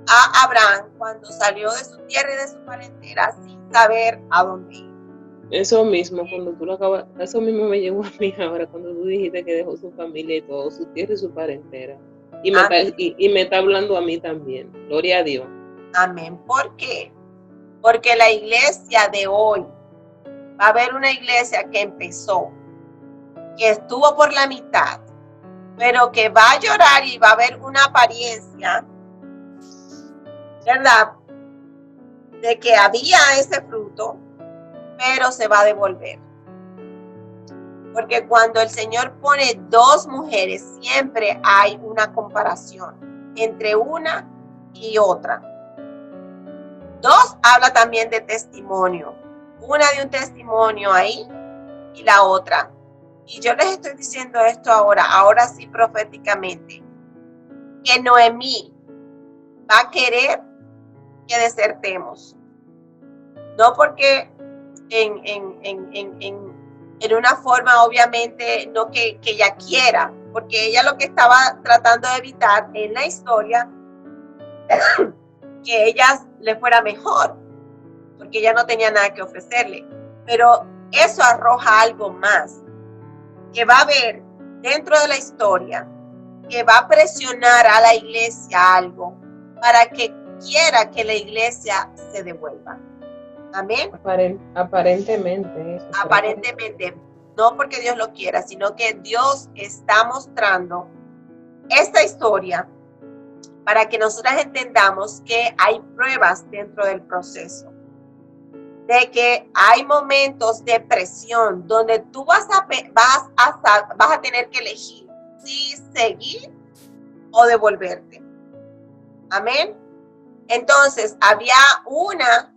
a Abraham cuando salió de su tierra y de su parentela sin saber a dónde iba. Eso mismo, cuando tú lo acabas, eso mismo me llegó a mí ahora, cuando tú dijiste que dejó su familia y todo, su tierra y su parentela. Y me está hablando a mí también. Gloria a Dios. Amén. ¿Por qué? Porque la iglesia de hoy, va a haber una iglesia que empezó, que estuvo por la mitad, pero que va a llorar y va a haber una apariencia, ¿verdad?, de que había ese fruto, pero se va a devolver. Porque cuando el Señor pone dos mujeres, siempre hay una comparación entre una y otra. Dos habla también de testimonio. Una de un testimonio ahí y la otra. Y yo les estoy diciendo esto ahora sí proféticamente, que Noemí va a querer que desertemos. No porque en una forma obviamente no que ella quiera, porque ella lo que estaba tratando de evitar en la historia que ella le fuera mejor, porque ella no tenía nada que ofrecerle. Pero eso arroja algo más, que va a haber dentro de la historia, que va a presionar a la iglesia algo para que quiera que la iglesia se devuelva. Amén. Aparentemente. Aparentemente, no porque Dios lo quiera, sino que Dios está mostrando esta historia para que nosotras entendamos que hay pruebas dentro del proceso, de que hay momentos de presión donde tú vas a tener que elegir si seguir o devolverte. Amén. Entonces había una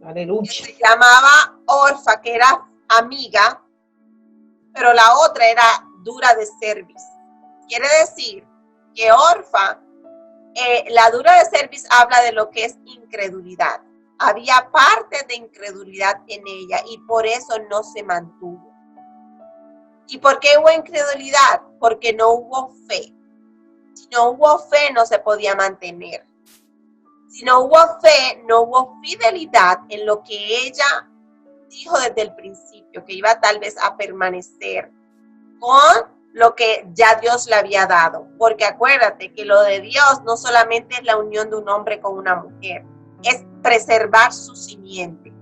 Aleluya. que se llamaba Orfa, que era amiga, pero la otra era dura de cerviz. Quiere decir que Orfa, la dura de cerviz habla de lo que es incredulidad. Había parte de incredulidad en ella y por eso no se mantuvo. ¿Y por qué hubo incredulidad? Porque no hubo fe. Si no hubo fe, no se podía mantener. Si no hubo fe, no hubo fidelidad en lo que ella dijo desde el principio, que iba tal vez a permanecer con lo que ya Dios le había dado. Porque acuérdate que lo de Dios no solamente es la unión de un hombre con una mujer, es preservar su simiente.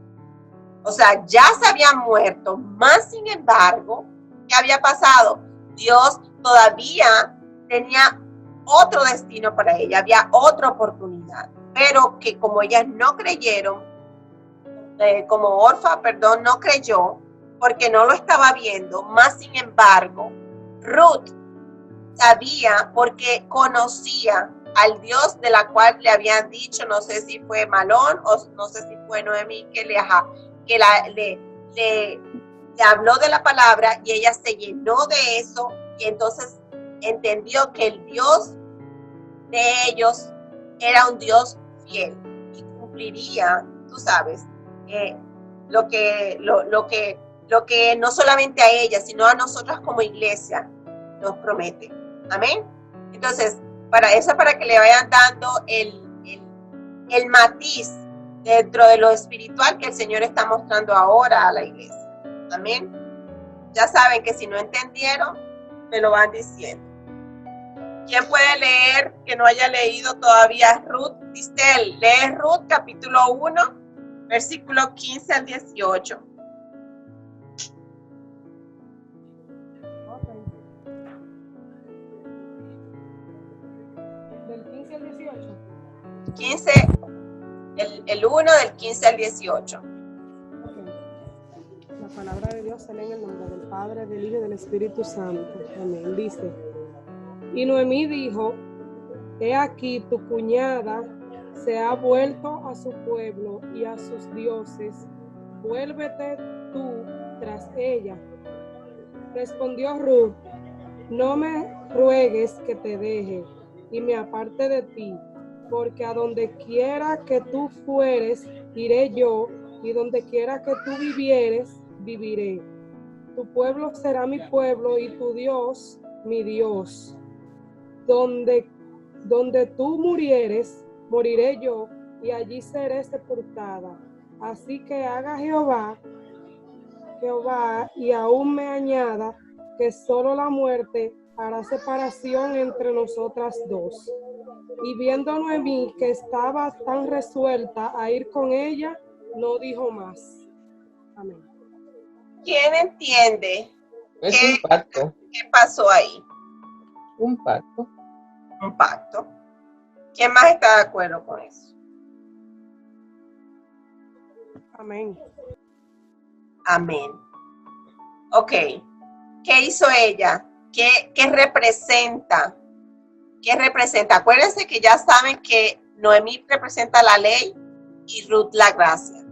O sea, ya se había muerto, más sin embargo, ¿qué había pasado? Dios todavía tenía otro destino para ella, había otra oportunidad, pero que como ellas no creyeron, como Orfa, no creyó, porque no lo estaba viendo, más sin embargo, Ruth sabía porque conocía al Dios de la cual le habían dicho, no sé si fue Malón o no sé si fue Noemí, que le habló de la palabra y ella se llenó de eso y entonces entendió que el Dios de ellos era un Dios fiel y cumpliría, tú sabes, lo que no solamente a ella, sino a nosotras como iglesia nos promete. Amén. Entonces, para que le vayan dando el matiz dentro de lo espiritual que el Señor está mostrando ahora a la iglesia. Amén. Ya saben que si no entendieron, me lo van diciendo. ¿Quién puede leer que no haya leído todavía Ruth? Distel, lee Ruth capítulo 1, versículo 15 al 18. Del 15 al 18. 15, el 1 del 15 al 18. Okay. La palabra de Dios se lee en el nombre del Padre, del Hijo y del Espíritu Santo. Amén. Dice: Y Noemí dijo: He aquí tu cuñada se ha vuelto a su pueblo y a sus dioses. Vuélvete tú tras ella. Respondió Ruth: No me ruegues que te deje y me aparte de ti, porque a donde quiera que tú fueres, iré yo, y donde quiera que tú vivieres, viviré. Tu pueblo será mi pueblo y tu Dios, mi Dios. Donde tú murieres, moriré yo, y allí seré sepultada. Así que haga Jehová, y aún me añada, que solo la muerte hará separación entre nosotras dos. Y viendo Noemí que estaba tan resuelta a ir con ella, no dijo más. Amén. ¿Quién entiende Es un pacto. qué pasó ahí? Un pacto. Un pacto. ¿Quién más está de acuerdo con eso? Amén. Amén. Ok. ¿Qué hizo ella? ¿Qué representa? ¿Qué representa? Acuérdense que ya saben que Noemí representa la ley y Ruth la gracia.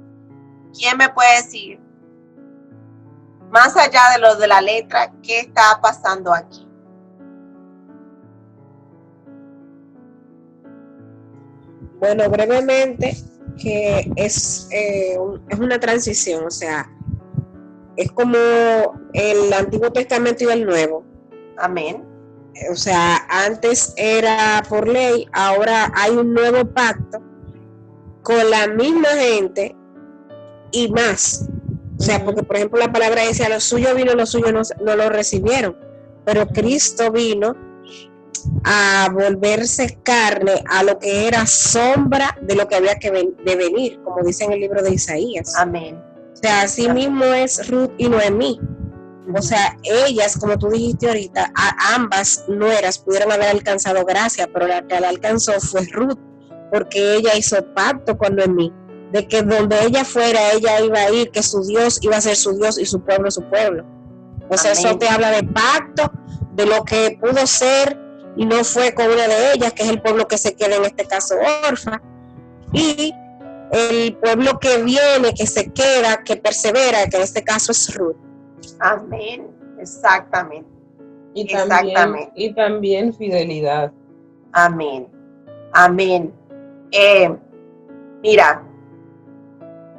¿Quién me puede decir, más allá de lo de la letra, qué está pasando aquí? Bueno, brevemente, que es una transición, o sea, es como el Antiguo Testamento y el Nuevo. Amén. O sea, antes era por ley, ahora hay un nuevo pacto con la misma gente y más. O sea, porque por ejemplo la palabra dice: a los suyos vino, los suyos no lo recibieron. Pero Cristo vino a volverse carne a lo que era sombra de lo que había de venir, como dice en el libro de Isaías. Amén. O sea, así mismo es Ruth y Noemí. O sea, ellas, como tú dijiste ahorita, ambas nueras pudieron haber alcanzado gracia, pero la que la alcanzó fue Ruth, porque ella hizo pacto con Noemí, de que donde ella fuera, ella iba a ir, que su Dios iba a ser su Dios y su pueblo su pueblo. O sea, Amén. eso te habla de pacto, de lo que pudo ser y no fue con una de ellas, que es el pueblo que se queda, en este caso Orfa, y el pueblo que viene, que se queda, que persevera, que en este caso es Ruth. Amén. Exactamente. Y también fidelidad. Amén. Amén. Mira,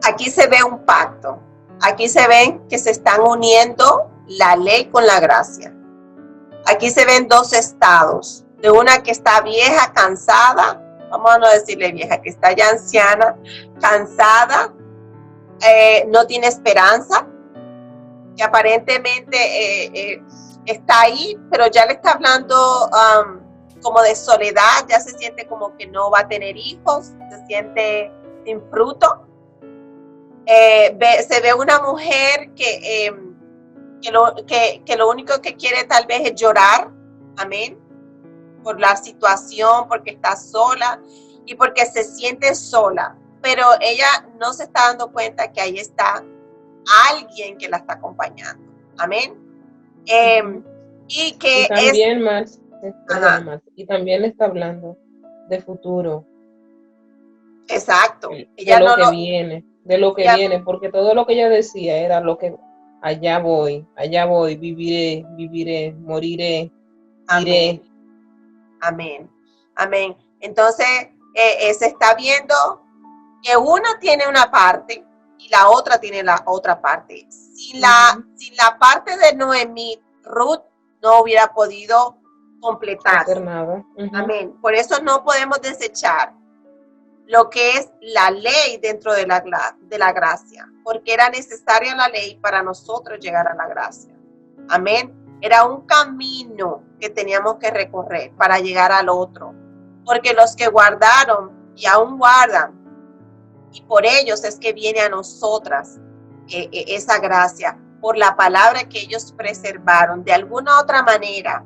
aquí se ve un pacto. Aquí se ven que se están uniendo la ley con la gracia. Aquí se ven dos estados, de una que está vieja, cansada, vamos a no decirle vieja, que está ya anciana, cansada, no tiene esperanza, que aparentemente está ahí, pero ya le está hablando como de soledad, ya se siente como que no va a tener hijos, se siente sin fruto. se ve una mujer que lo único que quiere tal vez es llorar, amén, por la situación, porque está sola y porque se siente sola, pero ella no se está dando cuenta que ahí está alguien que la está acompañando, amén. Y que Y también es... más, y también está hablando de futuro, Exacto. de Ella lo no que lo... viene, de lo que ella- viene, porque todo lo que ella decía era lo que allá voy, viviré, moriré, iré. Amén. Amén. Entonces, se está viendo que una tiene una parte y la otra tiene la otra parte. Sin la parte de Noemí, Ruth no hubiera podido completarse. Hacer nada. Amén. Por eso no podemos desechar lo que es la ley dentro de la gracia, porque era necesaria la ley para nosotros llegar a la gracia. Amén. Era un camino que teníamos que recorrer para llegar al otro, porque los que guardaron y aún guardan, y por ellos es que viene a nosotras esa gracia, por la palabra que ellos preservaron. De alguna otra manera,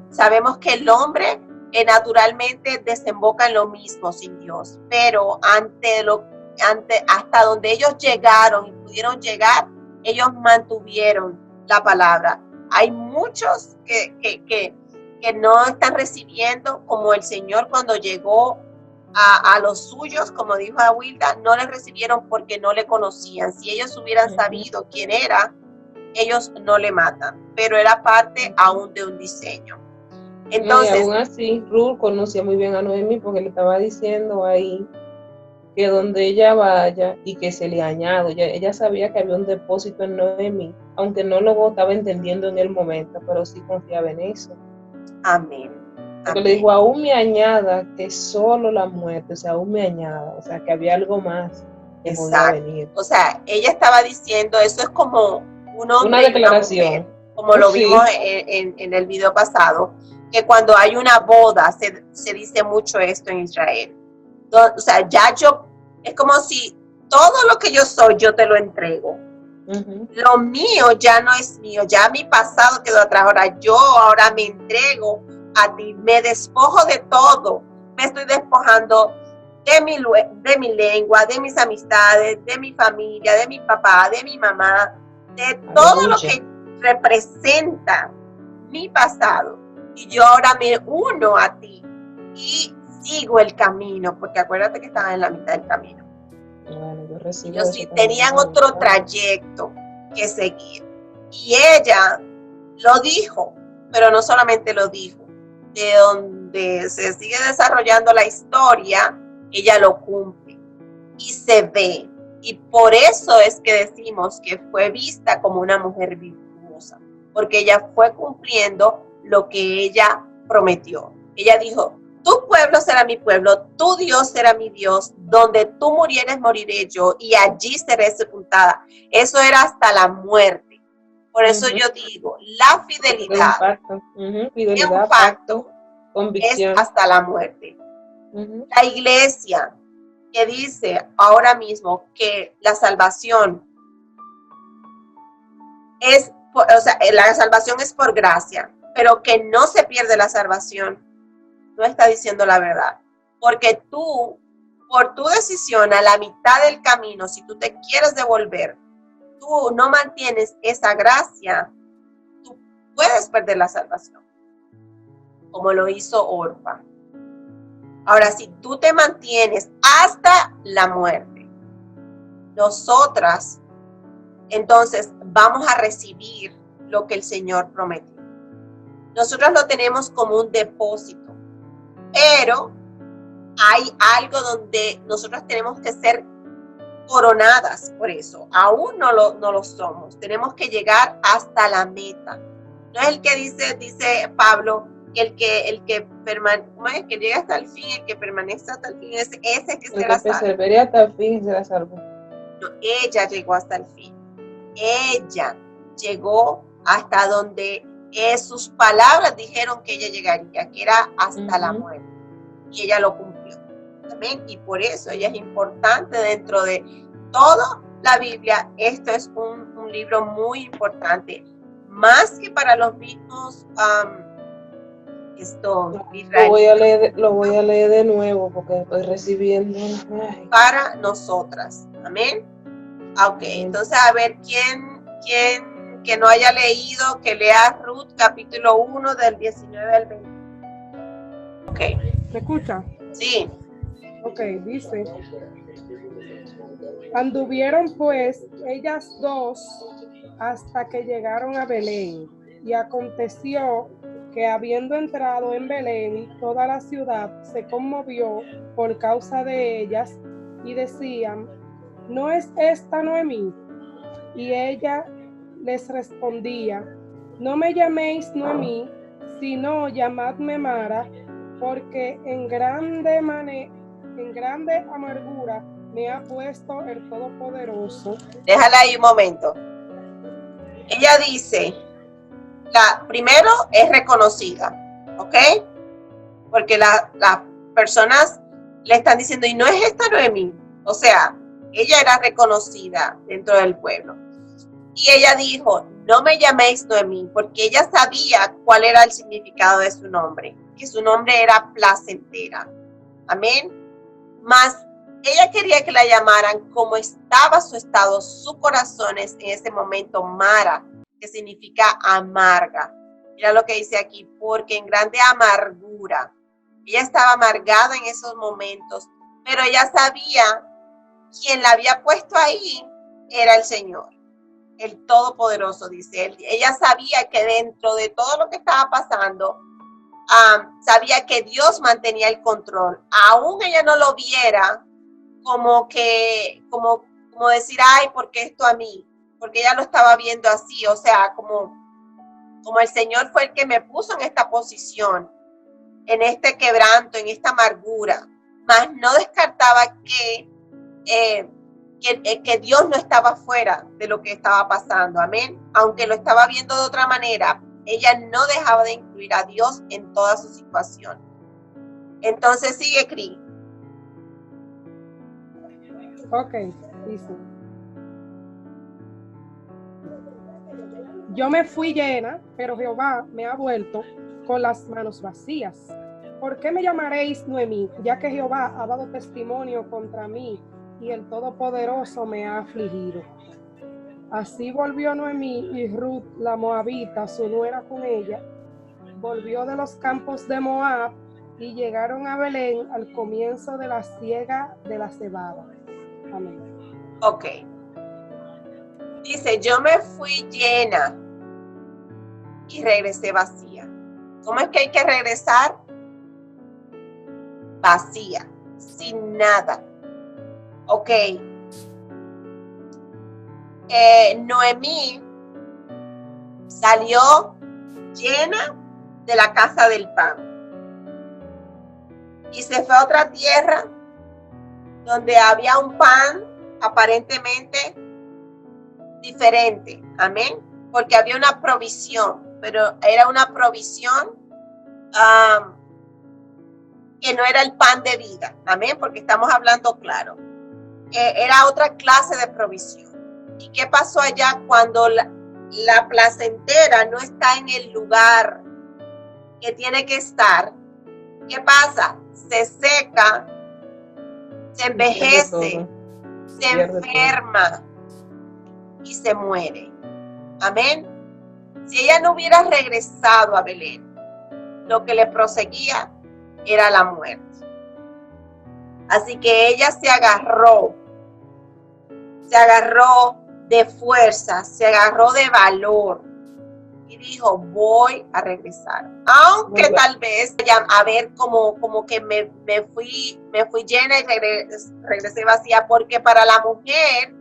sabemos que el hombre naturalmente desemboca en lo mismo sin Dios, pero hasta donde ellos llegaron y pudieron llegar, ellos mantuvieron la palabra. Hay muchos que no están recibiendo, como el Señor cuando llegó a los suyos, como dijo Awilda, no le recibieron porque no le conocían. Si ellos hubieran sabido quién era, ellos no le matan, pero era parte aún de un diseño. Entonces, no, y aún así, Ruth conocía muy bien a Noemí porque le estaba diciendo ahí que donde ella vaya y que se le añado, ella sabía que había un depósito en Noemí, aunque no lo estaba entendiendo en el momento, pero sí confiaba en eso. Amén. Porque le dijo, aún me añada que solo la muerte, o sea, aún me añada, o sea, que había algo más que podía venir. O sea, ella estaba diciendo, eso es como un hombre una declaración, y una mujer, como lo vimos en el video pasado, que cuando hay una boda se dice mucho esto en Israel. O sea, ya es como si todo lo que yo soy, yo te lo entrego. Lo mío ya no es mío, ya mi pasado quedó atrás, ahora me entrego a ti, me despojo de todo, me estoy despojando de mi lengua, de mis amistades, de mi familia, de mi papá, de mi mamá, de todo lo que representa mi pasado, y yo ahora me uno a ti y sigo el camino, porque acuérdate que estaba en la mitad del camino. Ellos sí tenían otro trayecto que seguir, y ella lo dijo, pero no solamente lo dijo, de donde se sigue desarrollando la historia, ella lo cumple y se ve, y por eso es que decimos que fue vista como una mujer virtuosa, porque ella fue cumpliendo lo que ella prometió. Ella dijo, tu pueblo será mi pueblo, tu Dios será mi Dios, donde tú murieres moriré yo, y allí seré sepultada. Eso era hasta la muerte. Por eso yo digo, la fidelidad, fidelidad, un pacto, convicción, es hasta la muerte. La iglesia que dice ahora mismo que la salvación la salvación es por gracia, pero que no se pierde la salvación, no está diciendo la verdad. Porque tú, por tu decisión a la mitad del camino, si tú te quieres devolver, tú no mantienes esa gracia, tú puedes perder la salvación, como lo hizo Orfa. Ahora, si tú te mantienes hasta la muerte, nosotras, entonces vamos a recibir lo que el Señor prometió. Nosotros lo tenemos como un depósito, pero hay algo donde nosotros tenemos que ser coronadas por eso. Aún no lo somos. Tenemos que llegar hasta la meta. No es el que dice Pablo, que que llega hasta el fin, el que permanece hasta el fin, ese que será salvo. El que persevere hasta el fin será salvo. No, ella llegó hasta el fin. Ella llegó hasta donde sus palabras dijeron que ella llegaría, que era hasta la muerte. Y ella lo cumplió. Amén. Y por eso ella es importante dentro de todo la Biblia, esto es un libro muy importante, más que para los mismos israelitas, Lo voy a leer de nuevo porque estoy recibiendo. Ay. para nosotras. Amén. Ok, entonces a ver, ¿quién que no haya leído, que lea Ruth capítulo 1 del 19 al 20? Ok. ¿Me escucha? Sí. Ok, dice. Anduvieron pues ellas dos hasta que llegaron a Belén, y aconteció que habiendo entrado en Belén, toda la ciudad se conmovió por causa de ellas, y decían: ¿no es esta Noemí? Y ella les respondía: no me llaméis Noemí, sino llamadme Mara, porque en grande amargura me ha puesto el Todopoderoso. Déjala ahí un momento. Ella dice, primero es reconocida, ¿ok? Porque las personas le están diciendo, y no es esta Noemí. O sea, ella era reconocida dentro del pueblo. Y ella dijo, no me llaméis Noemí, porque ella sabía cuál era el significado de su nombre, que su nombre era placentera. Amén. Mas ella quería que la llamaran como estaba su estado, su corazón en ese momento, Mara, que significa amarga. Mira lo que dice aquí, porque en grande amargura. Ella estaba amargada en esos momentos, pero ella sabía quién la había puesto ahí era el Señor, el Todopoderoso, dice él. Ella sabía que dentro de todo lo que estaba pasando, sabía que Dios mantenía el control. Aún ella no lo viera como decir, ay, ¿por qué esto a mí? Porque ella lo estaba viendo así, o sea, como el Señor fue el que me puso en esta posición, en este quebranto, en esta amargura. Mas no descartaba que Dios no estaba fuera de lo que estaba pasando, amén. Aunque lo estaba viendo de otra manera, ella no dejaba de incluir a Dios en toda su situación. Entonces sigue, Cris. Ok, dice. Yo me fui llena, pero Jehová me ha vuelto con las manos vacías. ¿Por qué me llamaréis Noemí? Ya que Jehová ha dado testimonio contra mí y el Todopoderoso me ha afligido. Así volvió Noemí, y Ruth, la moabita, su nuera con ella, volvió de los campos de Moab, y llegaron a Belén al comienzo de la siega de la cebada. Amén. Ok. Dice, yo me fui llena y regresé vacía. ¿Cómo es que hay que regresar? Vacía, sin nada. Ok. Noemí salió llena de la casa del pan y se fue a otra tierra donde había un pan aparentemente diferente, amén, porque había una provisión, pero era una provisión que no era el pan de vida, amén, porque estamos hablando claro, era otra clase de provisión. ¿Y qué pasó allá cuando la placentera no está en el lugar que tiene que estar? ¿Qué pasa? Se seca, se envejece, se enferma y se muere. Amén. Si ella no hubiera regresado a Belén, lo que le proseguía era la muerte. Así que ella se agarró de fuerza, se agarró de valor y dijo, voy a regresar. Aunque tal vez a ver como que me fui llena y regresé vacía, porque para la mujer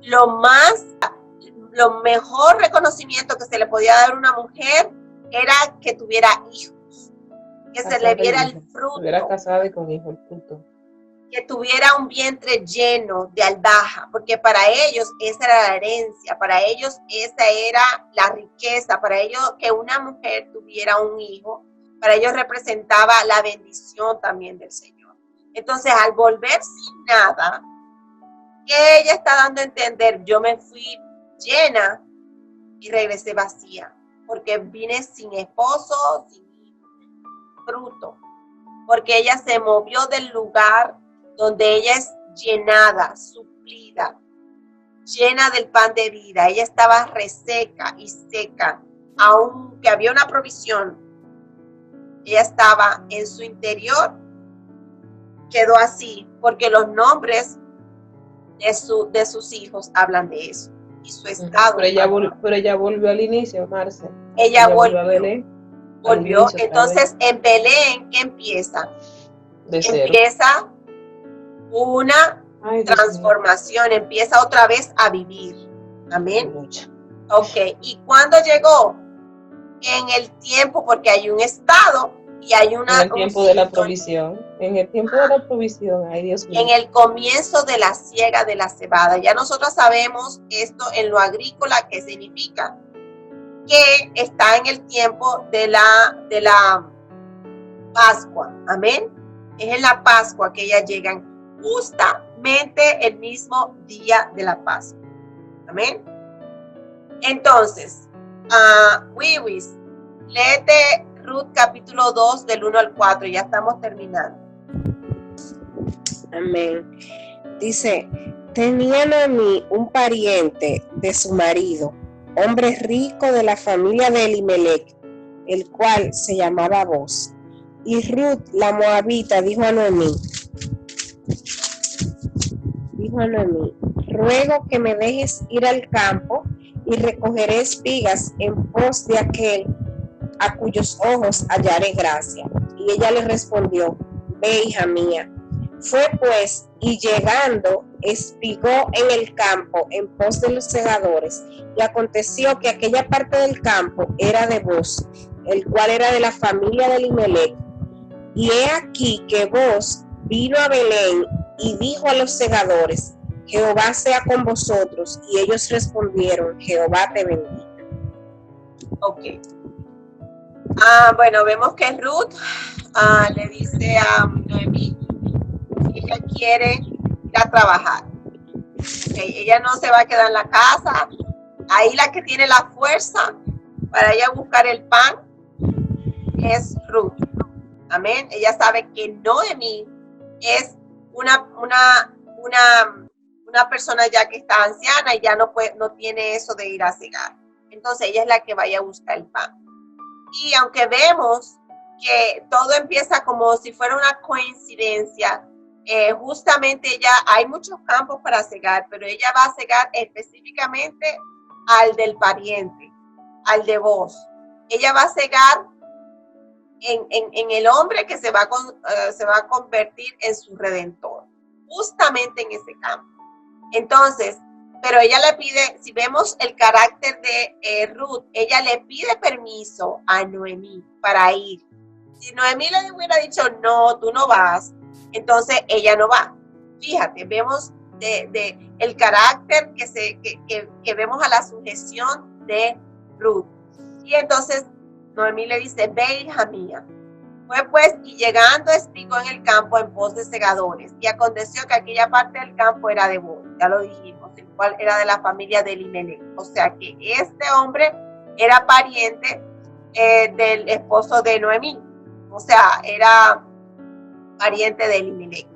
lo mejor reconocimiento que se le podía dar a una mujer era que tuviera hijos, que se le viera el fruto. Estuviera casada y con hijos, el fruto. Que tuviera un vientre lleno de alhaja, porque para ellos esa era la herencia, para ellos esa era la riqueza, para ellos que una mujer tuviera un hijo, para ellos representaba la bendición también del Señor. Entonces, al volver sin nada, ¿Qué ella está dando a entender? Yo me fui llena y regresé vacía, porque vine sin esposo, sin fruto, porque ella se movió del lugar donde ella es llenada, suplida, llena del pan de vida. Ella estaba reseca y seca, aunque había una provisión. Ella estaba en su interior, quedó así, porque los nombres de sus hijos hablan de eso. Y su estado. Pero ella volvió al inicio, Marce. Ella volvió a Belén. Volvió. Entonces, en Belén, ¿qué empieza? De cero. Empieza una transformación, empieza otra vez a vivir. Amén. Ok, ¿y cuándo llegó? En el tiempo, porque hay un estado y hay una... En el tiempo de la provisión. En el tiempo de la provisión, ay Dios mío. En el comienzo de la siega de la cebada. Ya nosotros sabemos esto en lo agrícola, que significa que está en el tiempo de la Pascua. Amén. Es en la Pascua que ellas llegan, justamente el mismo día de la Pascua. Amén. Entonces, Wiwis, léete Ruth capítulo 2 del 1 al 4. Ya estamos terminando. Amén. Dice, tenía Noemí un pariente de su marido, hombre rico de la familia de Elimelech, el cual se llamaba Boz. Y Ruth, la moabita, dijo a Noemí, ruego que me dejes ir al campo y recogeré espigas en pos de aquel a cuyos ojos hallaré gracia. Y ella le respondió, ve, hija mía. Fue pues, y llegando, espigó en el campo en pos de los segadores, y aconteció que aquella parte del campo era de Boz, el cual era de la familia de Elimelech. Y he aquí que Boz vino a Belén y dijo a los segadores, Jehová sea con vosotros. Y ellos respondieron, Jehová te bendiga. Ok. Bueno, vemos que Ruth le dice a Noemí que ella quiere ir a trabajar. Okay. Ella no se va a quedar en la casa. Ahí la que tiene la fuerza para ella buscar el pan es Ruth. Amén. Ella sabe que Noemí es una persona ya que está anciana y ya no tiene eso de ir a cegar. Entonces ella es la que vaya a buscar el pan. Y aunque vemos que todo empieza como si fuera una coincidencia, justamente hay muchos campos para cegar, pero ella va a cegar específicamente al del pariente, al de Boz. Ella va a cegar en el hombre que se va a convertir en su redentor, justamente en ese campo. Entonces, pero ella le pide, si vemos el carácter de Ruth, ella le pide permiso a Noemí para ir. Si Noemí le hubiera dicho, no, tú no vas, entonces ella no va. Fíjate, vemos el carácter que vemos a la sujeción de Ruth. Y entonces Noemí le dice, ve, hija mía. Fue pues, y llegando espigó en el campo en pos de segadores. Y aconteció que aquella parte del campo era de Boz, ya lo dijimos, el cual era de la familia de Elimelech. O sea que este hombre era pariente del esposo de Noemí. O sea, era pariente de Elimelech.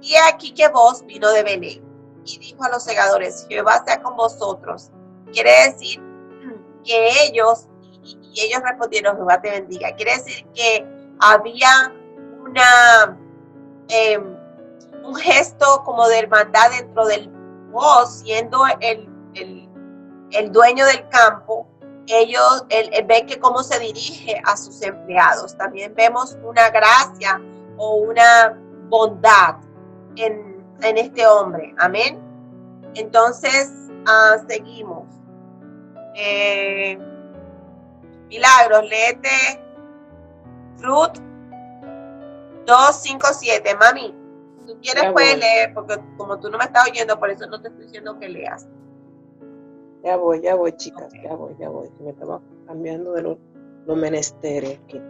Y aquí que Boz vino de Belén y dijo a los segadores, Jehová sea con vosotros. Quiere decir que ellos respondieron, Jehová te bendiga. Quiere decir que había un gesto como de hermandad dentro del Boz, siendo el dueño del campo. Él ve que cómo se dirige a sus empleados. También vemos una gracia o una bondad en este hombre. Amén. Entonces, seguimos. Milagros, léete Ruth 2:5-7. Mami, si tú quieres puedes leer, porque como tú no me estás oyendo, por eso no te estoy diciendo que leas. Ya voy, chicas, okay. Ya voy. Me estaba cambiando de los menesteres aquí.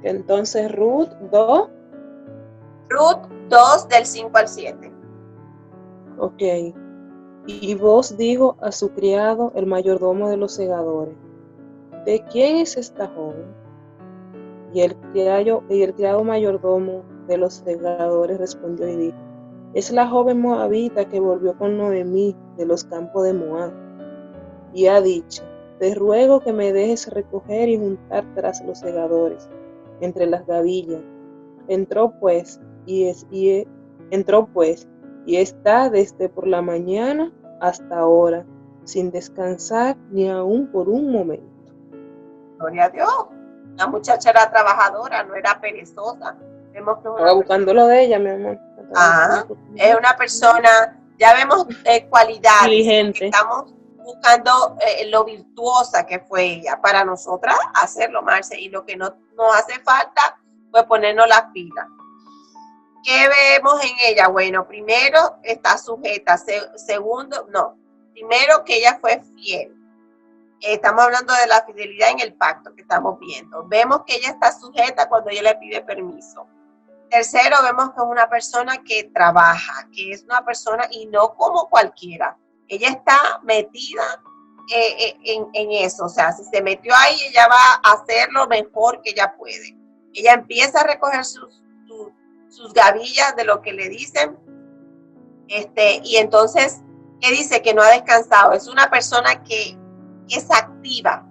Entonces, Ruth 2. Ruth 2 del 5 al 7. Ok. Y vos dijo a su criado, el mayordomo de los segadores: ¿de quién es esta joven? Y el criado mayordomo de los segadores respondió y dijo: es la joven moabita que volvió con Noemí de los campos de Moab. Y ha dicho: te ruego que me dejes recoger y juntar tras los segadores, entre las gavillas. Entró pues, y está desde por la mañana hasta ahora, sin descansar ni aún por un momento. Gloria a Dios. La muchacha era trabajadora, no era perezosa. Vemos que es Estaba buscando lo de ella, mi amor. es una persona, ya vemos cualidades. Diligente. Estamos buscando lo virtuosa que fue ella para nosotras hacerlo, Marce, y lo que no nos hace falta, pues ponernos las pilas. ¿Qué vemos en ella? Bueno, primero está sujeta, primero que ella fue fiel. Estamos hablando de la fidelidad en el pacto que estamos viendo. Vemos que ella está sujeta cuando ella le pide permiso. Tercero, vemos que es una persona que trabaja, que es una persona y no como cualquiera. Ella está metida en eso. O sea, si se metió ahí, ella va a hacer lo mejor que ella puede. Ella empieza a recoger sus gavillas de lo que le dicen. Y entonces, ¿qué dice? Que no ha descansado. Es una persona que es activa,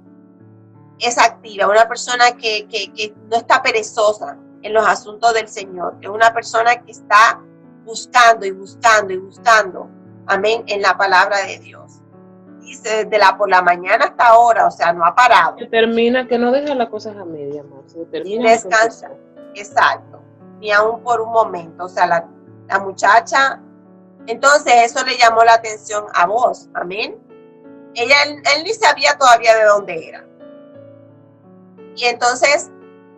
una persona que no está perezosa en los asuntos del Señor, es una persona que está buscando y buscando y buscando, amén, en la palabra de Dios. Dice desde por la mañana hasta ahora, o sea, no ha parado. Que no deja las cosas a media, más. Descansa, exacto, ni aún por un momento. O sea, la muchacha, entonces eso le llamó la atención a vos, amén. Él ni sabía todavía de dónde era. Y entonces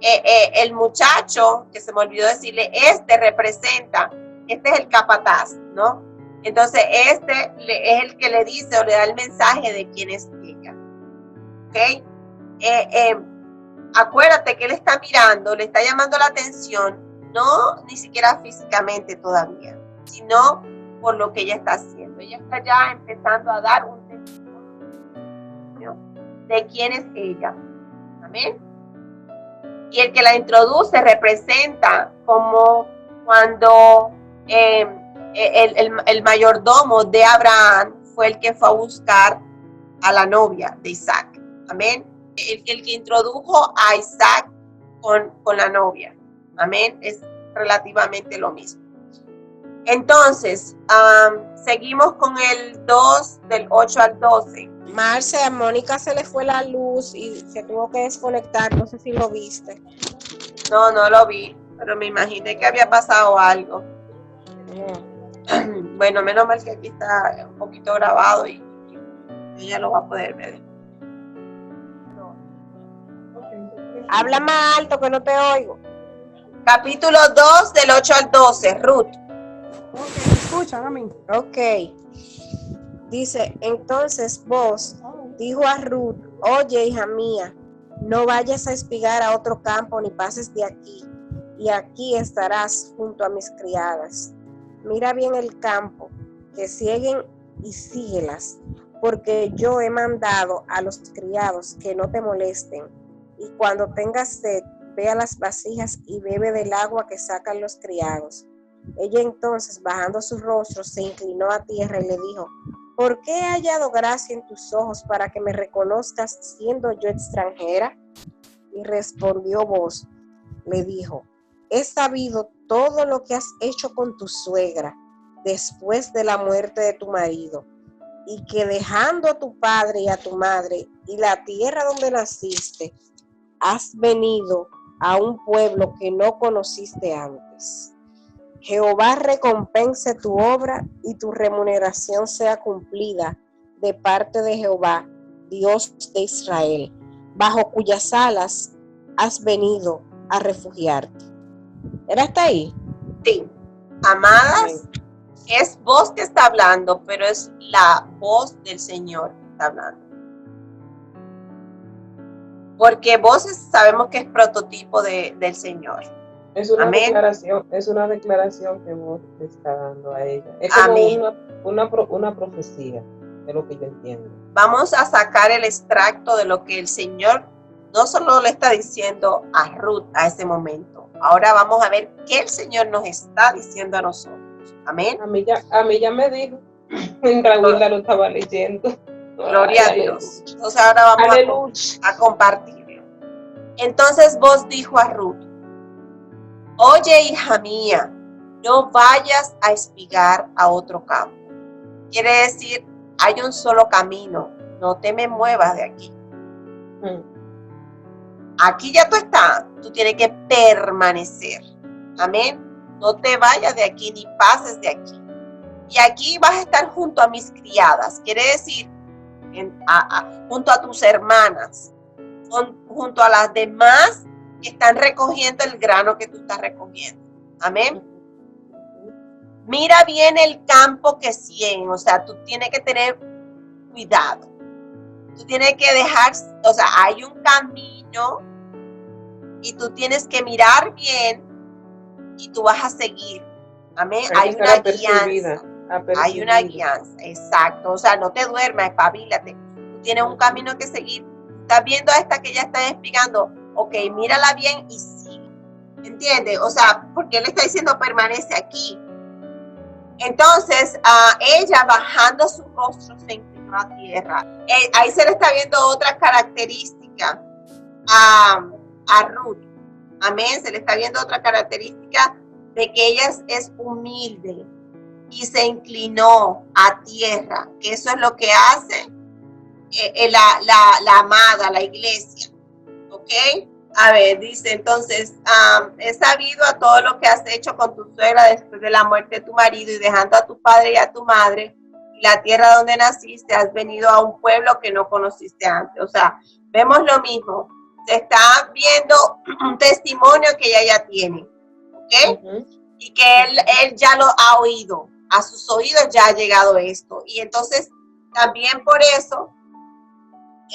el muchacho, que se me olvidó decirle, representa, este es el capataz, ¿no? Entonces es el que le dice o le da el mensaje de quién es ella. ¿Ok? Acuérdate que él está mirando, le está llamando la atención, no ni siquiera físicamente todavía, sino por lo que ella está haciendo. Ella está ya empezando a dar un testimonio de quién es ella. Amén. Y el que la introduce representa como cuando el mayordomo de Abraham fue el que fue a buscar a la novia de Isaac. Amén. El que introdujo a Isaac con la novia. Amén. Es relativamente lo mismo. Entonces, seguimos con el 2 del 8 al 12. Marce, a Mónica se le fue la luz y se tuvo que desconectar, no sé si lo viste. No lo vi, pero me imaginé que había pasado algo. Bueno, menos mal que aquí está un poquito grabado y ella lo va a poder ver. Habla más alto que no te oigo. Capítulo 2 del 8 al 12, Ruth. Ok, escuchan a mí. Ok. Dice, entonces vos, dijo a Ruth: oye, hija mía, no vayas a espigar a otro campo ni pases de aquí, y aquí estarás junto a mis criadas. Mira bien el campo, que sieguen y síguelas, porque yo he mandado a los criados que no te molesten, y cuando tengas sed, ve a las vasijas y bebe del agua que sacan los criados. Ella entonces, bajando su rostro, se inclinó a tierra y le dijo: ¿por qué he hallado gracia en tus ojos para que me reconozcas siendo yo extranjera? Y respondió vos, le dijo: he sabido todo lo que has hecho con tu suegra después de la muerte de tu marido, y que dejando a tu padre y a tu madre y la tierra donde naciste, has venido a un pueblo que no conociste antes. Jehová recompense tu obra y tu remuneración sea cumplida de parte de Jehová, Dios de Israel, bajo cuyas alas has venido a refugiarte. ¿Era hasta ahí? Sí. Amadas, es vos que está hablando, pero es la voz del Señor que está hablando. Porque vos sabemos que es prototipo del Señor. Es una Amén. declaración que vos le está dando a ella. Es como Amén. una profecía, es lo que yo entiendo. Vamos a sacar el extracto de lo que el Señor no solo le está diciendo a Ruth a ese momento. Ahora vamos a ver qué el Señor nos está diciendo a nosotros. Amén. A mí ya me dijo, mientras Wilda lo estaba leyendo. Gloria a Ay, Dios. Entonces ahora vamos aleluya. a compartirlo. Entonces vos dijo a Ruth: oye, hija mía, no vayas a espigar a otro campo. Quiere decir, hay un solo camino, no te me muevas de aquí. Aquí ya tú estás, tú tienes que permanecer. Amén. No te vayas de aquí ni pases de aquí. Y aquí vas a estar junto a mis criadas. Quiere decir, junto a tus hermanas, junto a las demás que están recogiendo el grano que tú estás recogiendo. Amén. Mira bien el campo que siguen, o sea, tú tienes que tener cuidado. Tú tienes que dejar, o sea, hay un camino y tú tienes que mirar bien y tú vas a seguir. Amén. Hay una guianza. Hay una guianza, exacto. O sea, no te duermas, espabilate. Tú tienes un camino que seguir. Estás viendo a esta que ya está explicando. Ok, mírala bien y sigue. ¿Entiendes? O sea, porque él está diciendo permanece aquí. Entonces, ella bajando su rostro se inclinó a tierra. Ahí se le está viendo otra característica a Ruth. Amén. Se le está viendo otra característica de que ella es humilde y se inclinó a tierra, que eso es lo que hace la amada, la iglesia. ¿Ok? A ver, dice entonces, he sabido a todo lo que has hecho con tu suegra después de la muerte de tu marido y dejando a tu padre y a tu madre y la tierra donde naciste, has venido a un pueblo que no conociste antes. O sea, vemos lo mismo. Se está viendo un testimonio que ella ya tiene. ¿Ok? Y que él ya lo ha oído. A sus oídos ya ha llegado esto. Y entonces, también por eso,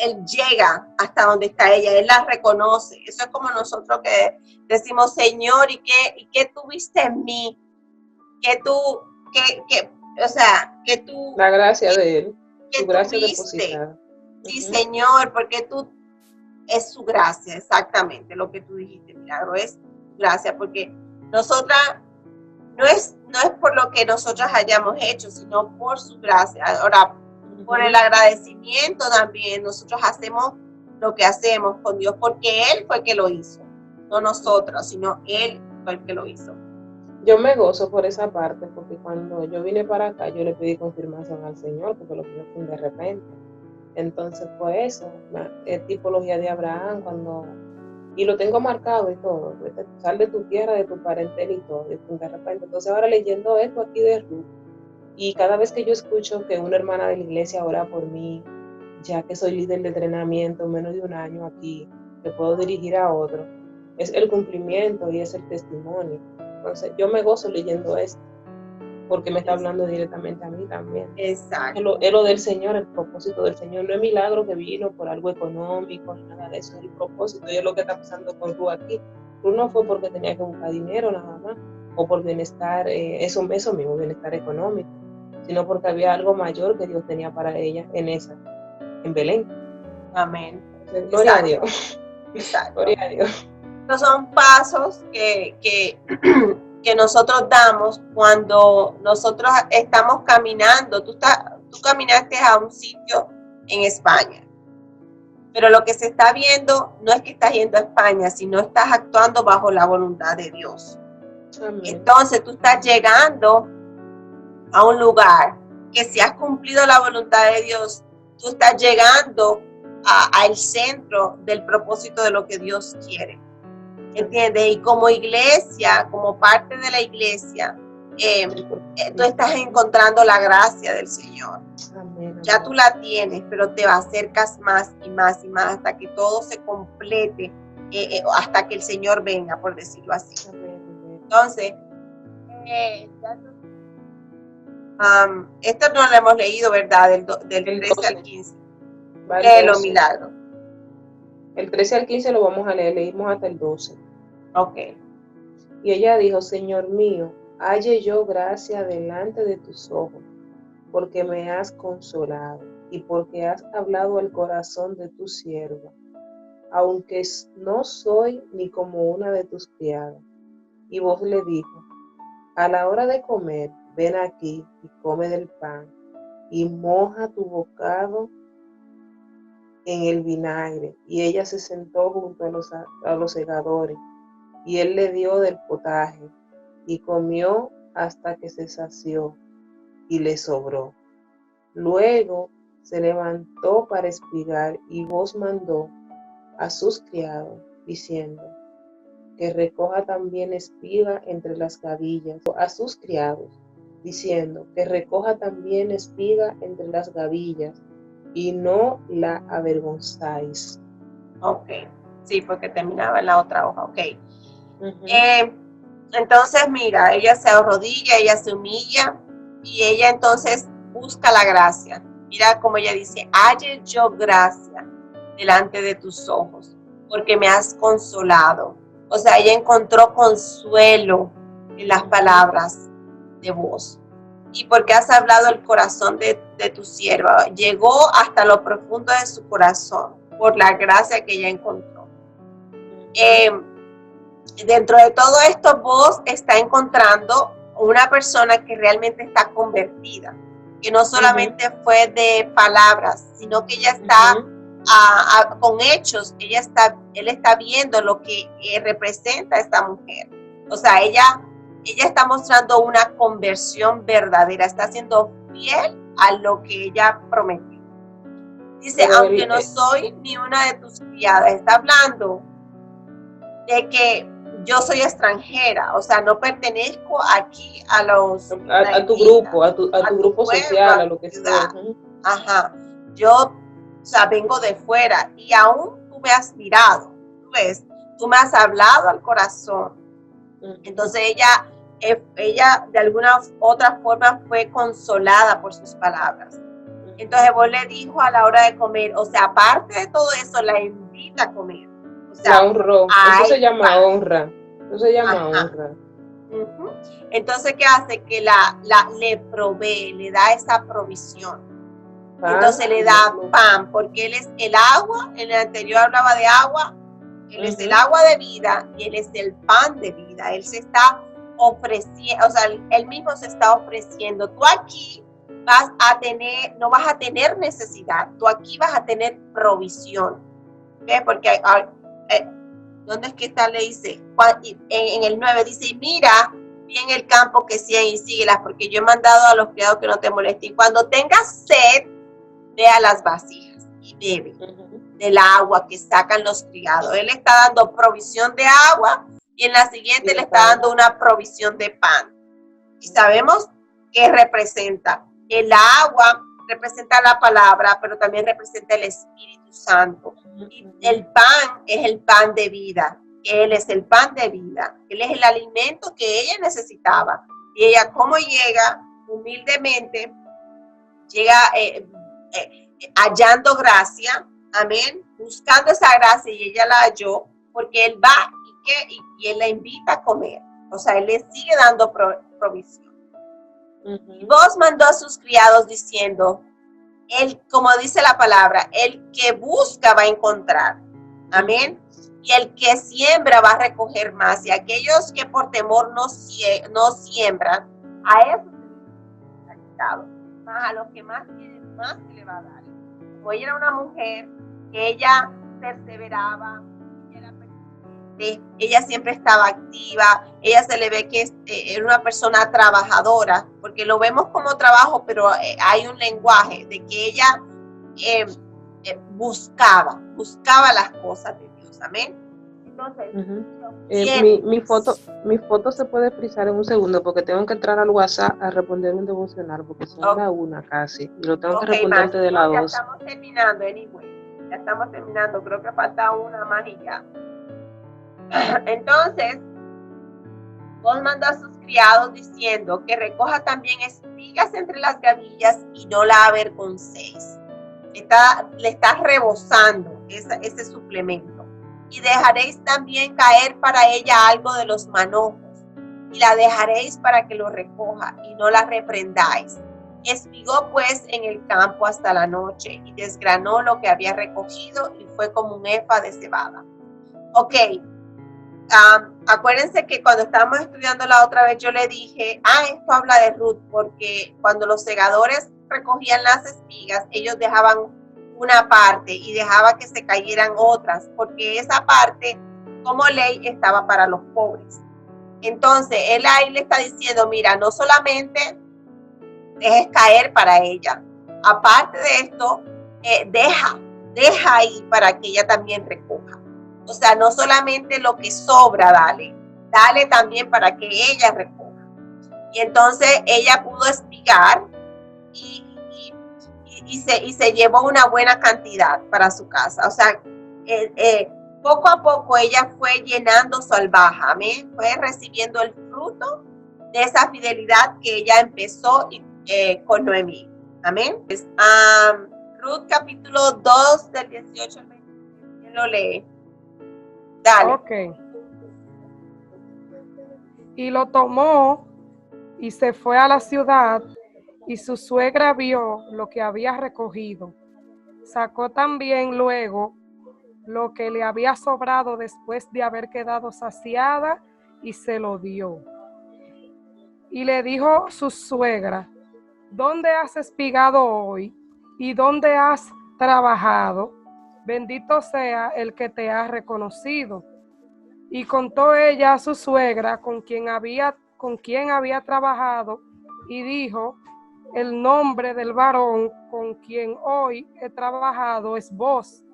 él llega hasta donde está ella, él la reconoce. Eso es como nosotros que decimos, Señor, ¿y qué tuviste en mí? O sea, que tú... La gracia de él, su gracia depositada. Sí, Señor, porque tú, es su gracia, exactamente, lo que tú dijiste, Milagro, es su gracia, porque nosotras, no es por lo que nosotras hayamos hecho, sino por su gracia. Ahora, por el agradecimiento también, nosotros hacemos lo que hacemos con Dios, porque Él fue el que lo hizo, no nosotros, sino Él fue el que lo hizo. Yo me gozo por esa parte, porque cuando yo vine para acá, yo le pedí confirmación al Señor, porque lo que yo fue de repente. Entonces fue eso, la tipología de Abraham, y lo tengo marcado y todo, sal de tu tierra, de tu parentela y todo, de repente. Entonces ahora leyendo esto aquí de Ruth, y cada vez que yo escucho que una hermana de la iglesia ora por mí, ya que soy líder de entrenamiento, menos de un año aquí, que puedo dirigir a otro, es el cumplimiento y es el testimonio. Entonces yo me gozo leyendo esto, porque me está hablando directamente a mí también. Exacto. Es lo del Señor, el propósito del Señor. No es milagro que vino por algo económico, ni nada de eso, es el propósito. Y es lo que está pasando con Ruth aquí. Ruth no fue porque tenía que buscar dinero nada más, o por bienestar, eso mismo, bienestar económico, sino porque había algo mayor que Dios tenía para ella en Belén. Amén. Entonces, gloria a Dios. Exacto. Gloria a Dios. Estos son pasos que nosotros damos cuando nosotros estamos caminando. Tú caminaste a un sitio en España, pero lo que se está viendo no es que estás yendo a España, sino estás actuando bajo la voluntad de Dios. Amén. Entonces tú estás llegando a un lugar que si has cumplido la voluntad de Dios, tú estás llegando al centro del propósito de lo que Dios quiere. ¿Entiendes? Y como iglesia, como parte de la iglesia, tú estás encontrando la gracia del Señor. Amén. Ya tú la tienes, pero te acercas más y más y más hasta que todo se complete, hasta que el Señor venga, por decirlo así. Amén. Entonces, esto no lo hemos leído, ¿verdad? Del 13 al 15. Léelo, Milagro. El 13 al 15 lo vamos a leer, leímos hasta el 12. Ok. Y ella dijo, Señor mío, halle yo gracia delante de tus ojos, porque me has consolado y porque has hablado al corazón de tu sierva, aunque no soy ni como una de tus criadas. Y vos le dijo, a la hora de comer, ven aquí y come del pan, y moja tu bocado en el vinagre. Y ella se sentó junto a los segadores, y él le dio del potaje, y comió hasta que se sació, y le sobró. Luego se levantó para espigar, y vos mandó a sus criados, diciendo, que recoja también espiga entre las gavillas. A sus criados, diciendo, que recoja también espiga entre las gavillas, y no la avergonzáis. Ok, sí, porque terminaba en la otra hoja, ok. Uh-huh. Entonces, mira, ella se arrodilla, ella se humilla, y ella entonces busca la gracia. Mira como ella dice, halle yo gracia delante de tus ojos, porque me has consolado. O sea, ella encontró consuelo en las palabras de vos. Y porque has hablado el corazón de tu sierva, llegó hasta lo profundo de su corazón por la gracia que ella encontró. Dentro de todo esto, vos está encontrando una persona que realmente está convertida, que no solamente fue de palabras, sino que ella está con hechos, él está viendo lo que representa esta mujer. O sea, ella está mostrando una conversión verdadera, está siendo fiel a lo que ella prometió. Dice, pero aunque no soy ni una de tus criadas, está hablando de que yo soy extranjera, o sea, no pertenezco aquí a los a tu grupo, a tu grupo pueblo, social, a lo que sea. Ajá. Yo, o sea, vengo de fuera y aún tú me has mirado, tú ves, tú me has hablado al corazón. Entonces ella de alguna otra forma fue consolada por sus palabras. Entonces vos le dijo a la hora de comer, o sea, aparte de todo eso, la invita a comer. O sea, la honró. Eso se llama honra. Eso se llama honra. Entonces, ¿qué hace? Que le provee, le da esa provisión. Entonces le da pan, porque él es el agua, en el anterior hablaba de agua, él es el agua de vida y él es el pan de vida. Él se está ofreciendo, o sea, él mismo se está ofreciendo. Tú aquí no vas a tener necesidad, tú aquí vas a tener provisión. ¿Ves? Porque ¿dónde es que está? Le dice, en el 9 dice, mira bien el campo que sean y síguelas, porque yo he mandado a los criados que no te molesten. Cuando tengas sed, ve a las vasijas y bebe del agua que sacan los criados. Él está dando provisión de agua y en la siguiente le está dando una provisión de pan. Y sabemos qué representa. El agua representa la palabra, pero también representa el Espíritu Santo. Y el pan es el pan de vida. Él es el pan de vida. Él es el alimento que ella necesitaba. Y ella, ¿cómo llega? Humildemente, llega hallando gracia, amén, buscando esa gracia y ella la halló, porque él va y él la invita a comer. O sea, él le sigue dando provisión. Y vos mandó a sus criados diciendo, él, como dice la palabra, el que busca va a encontrar. Amén. Y el que siembra va a recoger más. Y aquellos que por temor no siembran, a esos se les ha quitado. Más a los que más tienen, más se le va a dar. Como ella era una mujer que ella perseveraba, ella siempre estaba activa, ella se le ve que era una persona trabajadora, porque lo vemos como trabajo, pero hay un lenguaje de que ella buscaba las cosas de Dios, amén. Entonces, mi foto se puede frizar en un segundo, porque tengo que entrar al WhatsApp a responder un devocional, porque son la 1 casi, y lo tengo que responder antes de la 2. Ya estamos terminando, anyway, ya estamos terminando, creo que falta una más y ya. Entonces, vos mandó a sus criados diciendo que recoja también espigas entre las gavillas y no la avergoncéis. Le está rebosando ese suplemento. Y dejaréis también caer para ella algo de los manojos. y la dejaréis para que lo recoja y no la reprendáis. Espigó pues en el campo hasta la noche y desgranó lo que había recogido y fue como un efa de cebada. Ok, acuérdense que cuando estábamos estudiando la otra vez yo le dije, esto habla de Ruth, porque cuando los segadores recogían las espigas, ellos dejaban una parte y dejaba que se cayeran otras, porque esa parte como ley estaba para los pobres. Entonces él ahí le está diciendo, mira, no solamente dejes caer para ella, aparte de esto, deja ahí para que ella también recoja. O sea, no solamente lo que sobra, dale también para que ella recoja. Y entonces ella pudo espigar y se llevó una buena cantidad para su casa. O sea, poco a poco ella fue llenando su albahaca, amén, fue recibiendo el fruto de esa fidelidad que ella empezó con Noemí, amén. Ruth capítulo 2 del 18 al 20, ¿quién lo lee? Dale. Ok. Y lo tomó y se fue a la ciudad, y su suegra vio lo que había recogido. Sacó también luego lo que le había sobrado después de haber quedado saciada y se lo dio. Y le dijo su suegra, ¿dónde has espigado hoy? ¿Y dónde has trabajado? Bendito sea el que te ha reconocido. Y contó ella a su suegra con quien había trabajado, y dijo, el nombre del varón con quien hoy he trabajado es Boz.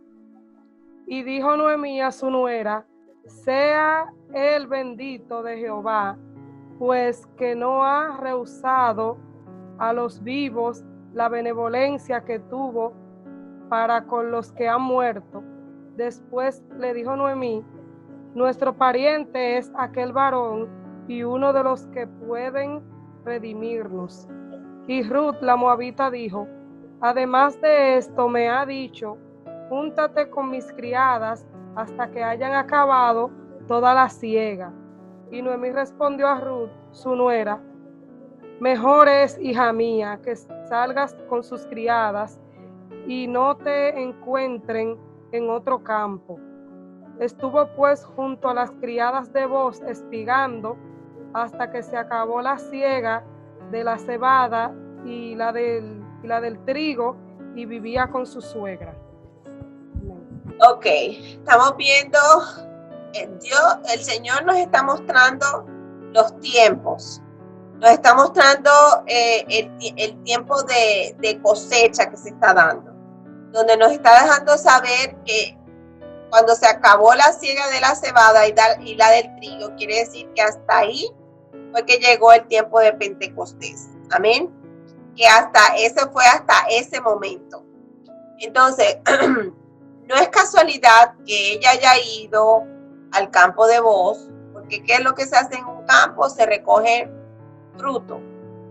Y dijo Noemí a su nuera, sea el bendito de Jehová, pues que no ha rehusado a los vivos la benevolencia que tuvo para con los que han muerto. Después le dijo Noemí, nuestro pariente es aquel varón y uno de los que pueden redimirnos. Y Ruth la moabita dijo, además de esto me ha dicho, júntate con mis criadas hasta que hayan acabado toda la siega. Y Noemí respondió a Ruth, su nuera, mejor es, hija mía, que salgas con sus criadas y no te encuentren en otro campo. Estuvo pues junto a las criadas de Boz espigando hasta que se acabó la siega de la cebada y la del trigo, y vivía con su suegra. Ok, estamos viendo, el Señor nos está mostrando los tiempos, nos está mostrando el tiempo de cosecha que se está dando, donde nos está dejando saber que cuando se acabó la siega de la cebada y la del trigo, quiere decir que hasta ahí fue que llegó el tiempo de Pentecostés. Amén. Que fue hasta ese momento. Entonces, no es casualidad que ella haya ido al campo de Boz, porque ¿qué es lo que se hace en un campo? Se recoge fruto.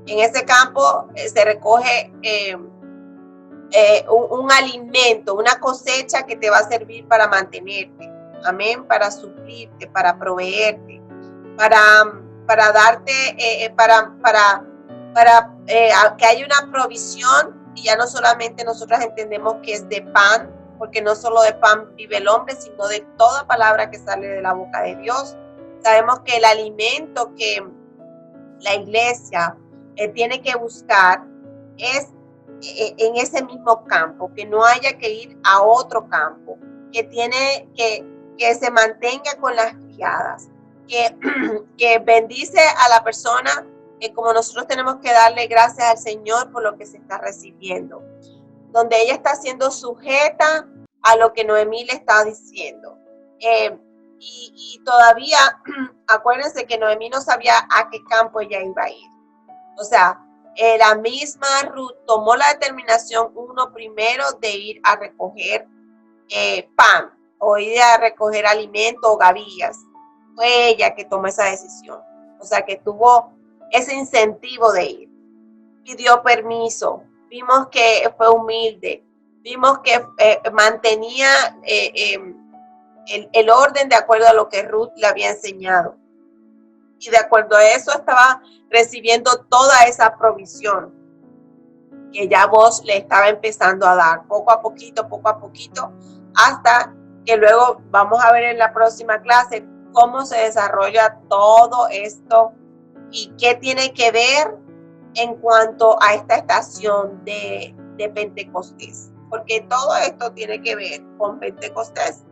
En ese campo se recoge un alimento, una cosecha que te va a servir para mantenerte, amén, para suplirte, para proveerte, para darte, para que haya una provisión. Y ya no solamente nosotros entendemos que es de pan, porque no solo de pan vive el hombre, sino de toda palabra que sale de la boca de Dios. Sabemos que el alimento que la iglesia tiene que buscar es en ese mismo campo, que no haya que ir a otro campo, que tiene que se mantenga con las criadas, que bendice a la persona, como nosotros tenemos que darle gracias al Señor por lo que se está recibiendo, donde ella está siendo sujeta a lo que Noemí le está diciendo. Y todavía, acuérdense que Noemí no sabía a qué campo ella iba a ir. O sea, la misma Ruth tomó la determinación, primero de ir a recoger pan o ir a recoger alimento o gavillas. Fue ella que tomó esa decisión. O sea, que tuvo ese incentivo de ir. Pidió permiso. Vimos que fue humilde. Vimos que mantenía el orden de acuerdo a lo que Ruth le había enseñado. Y de acuerdo a eso estaba recibiendo toda esa provisión que ya vos le estaba empezando a dar, poco a poquito, hasta que luego vamos a ver en la próxima clase cómo se desarrolla todo esto y qué tiene que ver en cuanto a esta estación de Pentecostés. Porque todo esto tiene que ver con Pentecostés,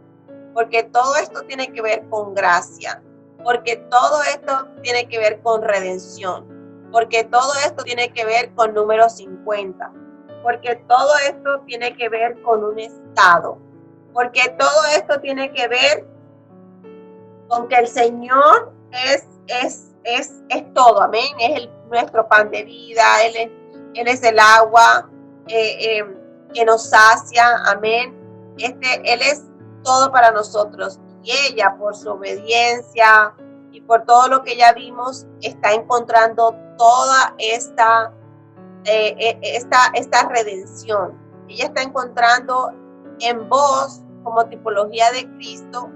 porque todo esto tiene que ver con gracia, porque todo esto tiene que ver con redención, porque todo esto tiene que ver con número 50, porque todo esto tiene que ver con un estado, porque todo esto tiene que ver con que el Señor es todo, amén, es nuestro pan de vida, Él es el agua que nos sacia, amén, Él es todo para nosotros. Y ella, por su obediencia y por todo lo que ya vimos, está encontrando toda esta redención. Ella está encontrando en vos, como tipología de Cristo,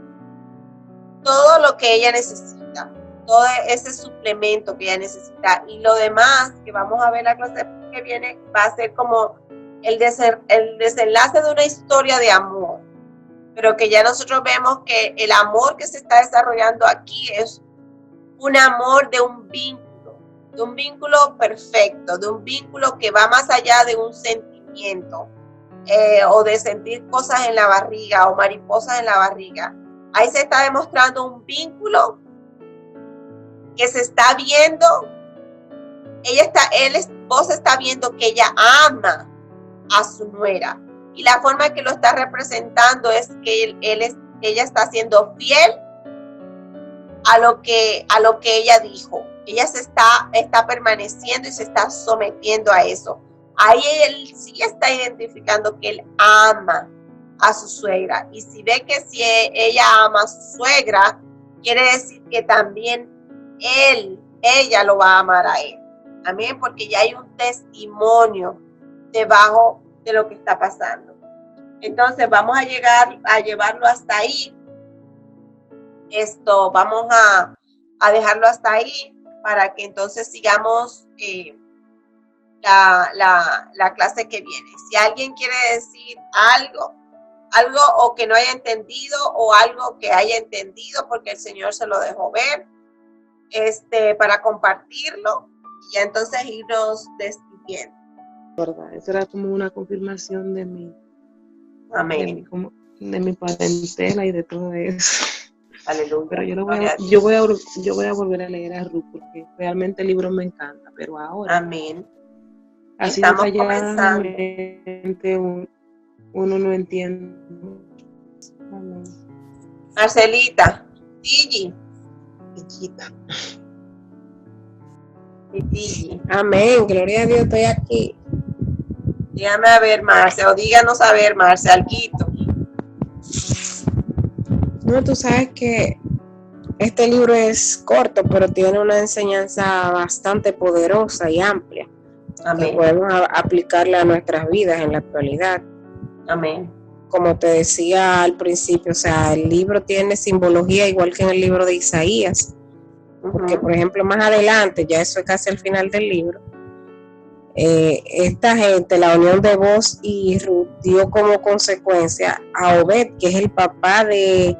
todo lo que ella necesita, todo ese suplemento que ella necesita. Y lo demás, que vamos a ver la clase que viene, va a ser como el desenlace de una historia de amor. Pero que ya nosotros vemos que el amor que se está desarrollando aquí es un amor de un vínculo perfecto, de un vínculo que va más allá de un sentimiento o de sentir cosas en la barriga o mariposas en la barriga. Ahí se está demostrando un vínculo que se está viendo, vos está viendo que ella ama a su nuera. Y la forma que lo está representando es que ella está siendo fiel a lo que ella dijo. Ella se está permaneciendo y se está sometiendo a eso. Ahí él sí está identificando que él ama a su suegra. Y si ve que si ella ama a su suegra, quiere decir que también ella lo va a amar a él. Amén, porque ya hay un testimonio debajo de lo que está pasando. Entonces vamos a llevarlo hasta ahí. Vamos a dejarlo hasta ahí para que entonces sigamos la clase que viene. Si alguien quiere decir algo o que no haya entendido o algo que haya entendido porque el Señor se lo dejó ver, para compartirlo y entonces irnos despidiendo. ¿Verdad? Eso era como una confirmación de mi, Amén. de mi parentela y de todo eso. Aleluya. Pero yo voy a volver a leer a Ruth porque realmente el libro me encanta, pero ahora Amén. así Estamos detalladamente uno no entiende. Amén. Marcelita, Gigi. Amén, gloria a Dios, estoy aquí. Dígame a ver, Marce, o díganos a ver, Marce, alguito. No, tú sabes que este libro es corto, pero tiene una enseñanza bastante poderosa y amplia. Amén. Que podemos aplicarla a nuestras vidas en la actualidad. Amén. Como te decía al principio, o sea, el libro tiene simbología igual que en el libro de Isaías. Porque, por ejemplo, más adelante, ya eso es casi al final del libro, esta gente, la unión de Boaz y Ruth, dio como consecuencia a Obed, que es el papá de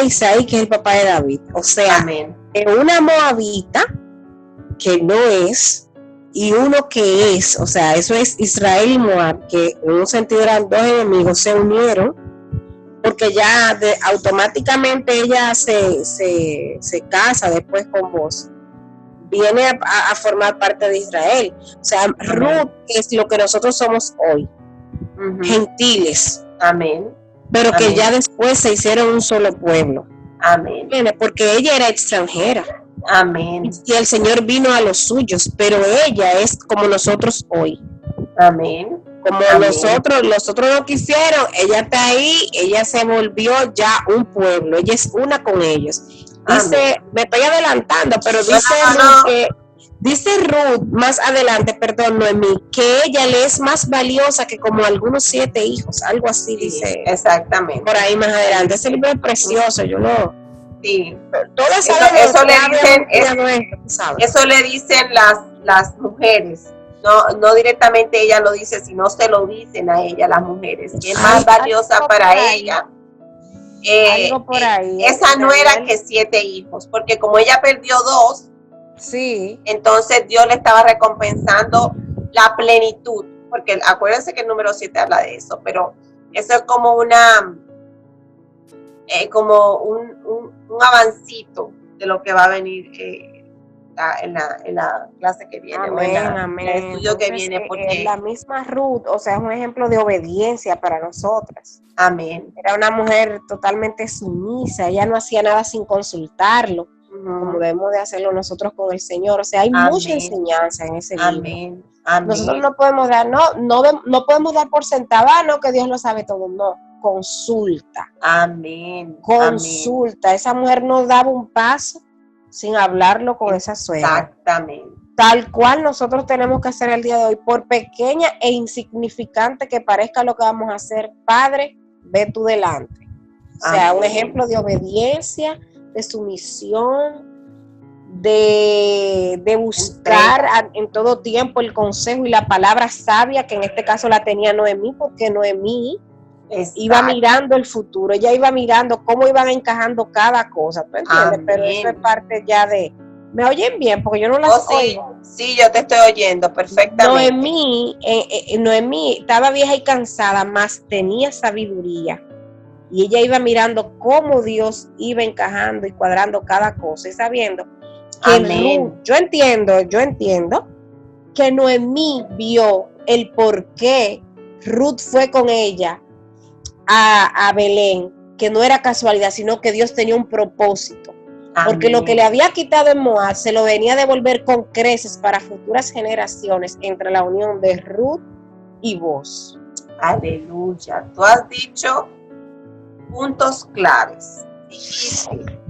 Isaí, que es el papá de David. O sea, Amén. Una moabita que no es y uno que es, o sea, eso es Israel y Moab, que en un sentido eran dos enemigos, se unieron porque ya automáticamente ella se casa después con Boaz. Viene a formar parte de Israel. O sea, Amén. Ruth es lo que nosotros somos hoy, gentiles. Amén. Pero que Amén. ya después se hicieron un solo pueblo. Amén. Porque ella era extranjera. Amén. Y el Señor vino a los suyos, pero ella es como nosotros hoy. Amén. Como Amén. los otros no quisieron, ella está ahí, ella se volvió ya un pueblo, ella es una con ellos. Dice, Amén. me estoy adelantando, pero dice dice Ruth más adelante, perdón, Noemí, que ella le es más valiosa que como algunos 7 hijos, algo así, Sí, dice. exactamente. Por ahí más adelante. Ese libro es precioso, yo lo Sí. Todas Eso, sabemos eso que le habíamos dicen, estudiado esto, tú sabes. eso le dicen las mujeres. No directamente ella lo dice, sino se lo dicen a ella las mujeres, que es más valiosa algo para por ahí. ella Algo por ahí. esa nuera Daniel. que 7 hijos, porque como ella perdió 2, Sí, entonces Dios le estaba recompensando la plenitud, porque acuérdense que el número 7 habla de eso, pero eso es como como un avancito de lo que va a venir en la clase que viene, o en amén. el estudio que Entonces, viene, porque la misma Ruth, o sea, es un ejemplo de obediencia para nosotras. amén. Era una mujer totalmente sumisa, ella no hacía nada sin consultarlo, como debemos de hacerlo nosotros con el Señor. O sea, hay mucha Amén. enseñanza en ese libro. Amén. Amén. Nosotros no podemos dar, no podemos dar por sentado, no, que Dios lo sabe todo, no. Consulta. Amén. Consulta. Esa mujer no daba un paso sin hablarlo con esa suegra. Exactamente. Tal cual nosotros tenemos que hacer el día de hoy, por pequeña e insignificante que parezca lo que vamos a hacer, Padre, ve tú delante. O sea, un Amén. ejemplo de obediencia, de sumisión, de buscar en todo tiempo el consejo y la palabra sabia, que en este caso la tenía Noemí, porque Noemí iba mirando el futuro, ella iba mirando cómo iban encajando cada cosa, ¿tú entiendes? Amén. Pero eso es parte ya de... ¿Me oyen bien? Porque yo no las oigo. Sí, yo te estoy oyendo perfectamente. Noemí estaba vieja y cansada, mas tenía sabiduría. Y ella iba mirando cómo Dios iba encajando y cuadrando cada cosa y sabiendo que Amén. Ruth, yo entiendo que Noemí vio el por qué Ruth fue con ella a Belén, que no era casualidad, sino que Dios tenía un propósito. Porque Amén. lo que le había quitado en Moab se lo venía a devolver con creces para futuras generaciones entre la unión de Ruth y Boaz. Aleluya. Tú has dicho puntos claves. Dijiste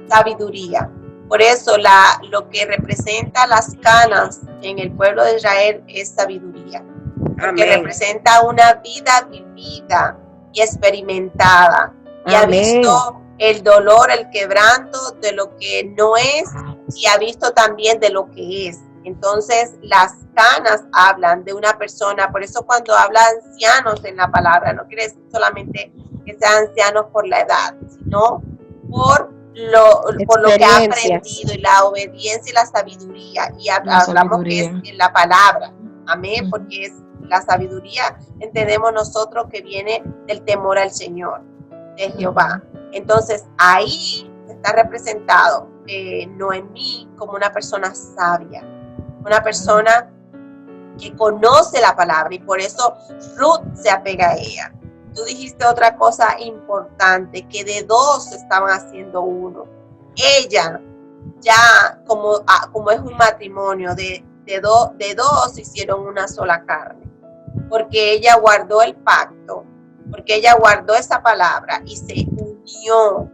sabiduría. Por eso lo que representa las canas en el pueblo de Israel es sabiduría. Porque Amén. representa una vida vivida y experimentada. Y ha visto el dolor, el quebranto de lo que no es, y ha visto también de lo que es. Entonces, las canas hablan de una persona. Por eso cuando habla ancianos en la palabra, no quiere decir solamente que sean ancianos por la edad, sino por lo que ha aprendido, y la obediencia y la sabiduría. Y hablamos que es en la palabra. Amén, porque es la sabiduría, entendemos nosotros que viene del temor al Señor, de Jehová. Entonces, ahí está representado Noemí como una persona sabia, una persona que conoce la palabra, y por eso Ruth se apega a ella. Tú dijiste otra cosa importante, que de 2 estaban haciendo uno. Ella ya, como es un matrimonio, de dos hicieron una sola carne, porque ella guardó el pacto, porque ella guardó esa palabra y se unió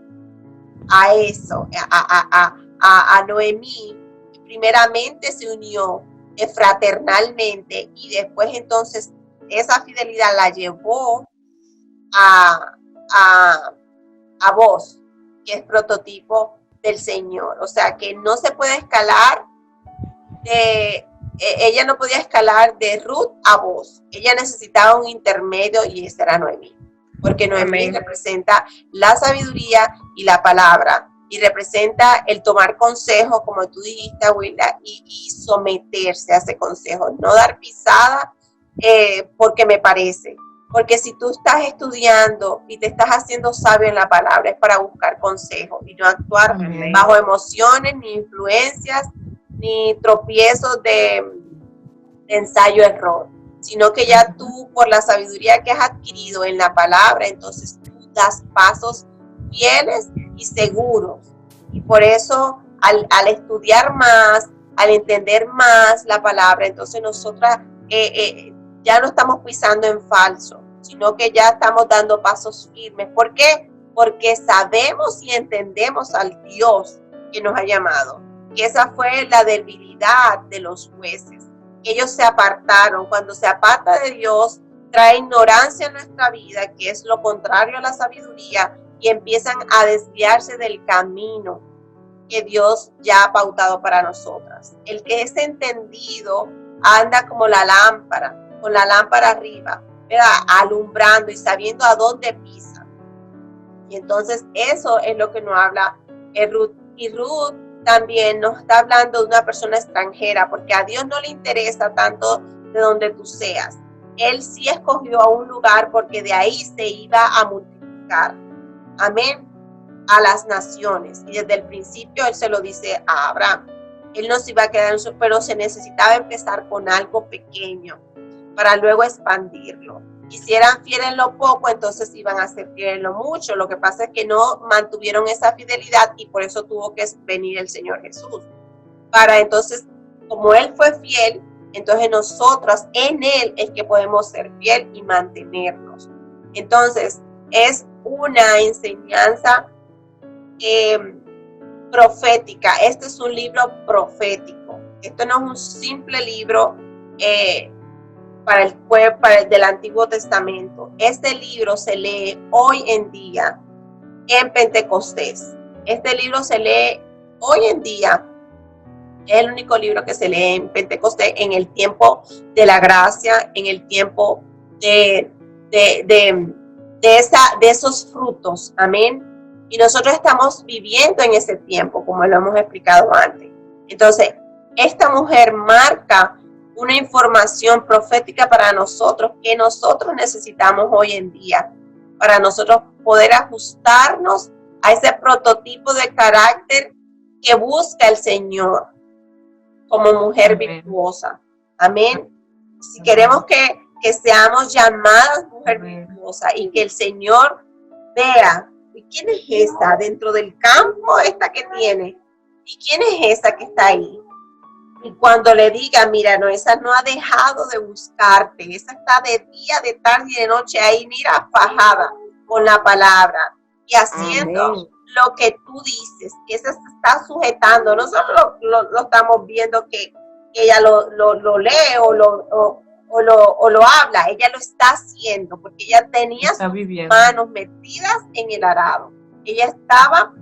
a eso, a Noemí. Primeramente se unió fraternalmente, y después entonces esa fidelidad la llevó a Boaz, que es prototipo del Señor. O sea que no se puede escalar ella no podía escalar de Ruth a Boaz. Ella necesitaba un intermedio, y ese era Noemí, porque Noemí representa la sabiduría y la palabra, y representa el tomar consejo, como tú dijiste, abuela, y someterse a ese consejo, no dar pisada porque me parece. Porque si tú estás estudiando y te estás haciendo sabio en la palabra, es para buscar consejo y no actuar bajo emociones, ni influencias, ni tropiezos de ensayo-error, sino que ya tú, por la sabiduría que has adquirido en la palabra, entonces tú das pasos fieles y seguros. Y por eso, al estudiar más, al entender más la palabra, entonces nosotras ya no estamos pisando en falso, sino que ya estamos dando pasos firmes. ¿Por qué? Porque sabemos y entendemos al Dios que nos ha llamado. Que esa fue la debilidad de los jueces. Ellos se apartaron. Cuando se aparta de Dios, trae ignorancia en nuestra vida, que es lo contrario a la sabiduría, y empiezan a desviarse del camino que Dios ya ha pautado para nosotras. El que es entendido anda como la lámpara, con la lámpara arriba, ¿verdad? Alumbrando y sabiendo a dónde pisa. Y entonces eso es lo que nos habla Ruth. Y Ruth también nos está hablando de una persona extranjera, porque a Dios no le interesa tanto de donde tú seas. Él sí escogió a un lugar porque de ahí se iba a multiplicar. Amén. A las naciones. Y desde el principio Él se lo dice a Abraham. Él no se iba a quedar en su, pero se necesitaba empezar con algo pequeño para luego expandirlo. Y si eran fieles en lo poco, entonces iban a ser fieles en lo mucho. Lo que pasa es que no mantuvieron esa fidelidad y por eso tuvo que venir el Señor Jesús. Para entonces, como Él fue fiel, entonces nosotros en Él es que podemos ser fiel y mantenernos. Entonces, es una enseñanza profética. Este es un libro profético. Esto no es un simple libro para el pueblo, del Antiguo Testamento. Este libro se lee hoy en día en Pentecostés. Este libro se lee hoy en día. Es el único libro que se lee en Pentecostés en el tiempo de la gracia, en el tiempo de esos frutos. Amén. Y nosotros estamos viviendo en ese tiempo, como lo hemos explicado antes. Entonces, esta mujer marca una información profética para nosotros que nosotros necesitamos hoy en día, para nosotros poder ajustarnos a ese prototipo de carácter que busca el Señor como mujer virtuosa. Amén. Si queremos que seamos llamadas mujer virtuosa y que el Señor vea, ¿y quién es esa dentro del campo, esta que tiene? ¿Y quién es esa que está ahí? Y cuando le diga, mira, no, esa no ha dejado de buscarte, esa está de día, de tarde y de noche ahí, mira, fajada con la palabra y haciendo Amén. Lo que tú dices, que esa se está sujetando. Nosotros lo estamos viendo que ella lo lee o lo habla, ella lo está haciendo porque ella tenía sus manos metidas en el arado. Ella estaba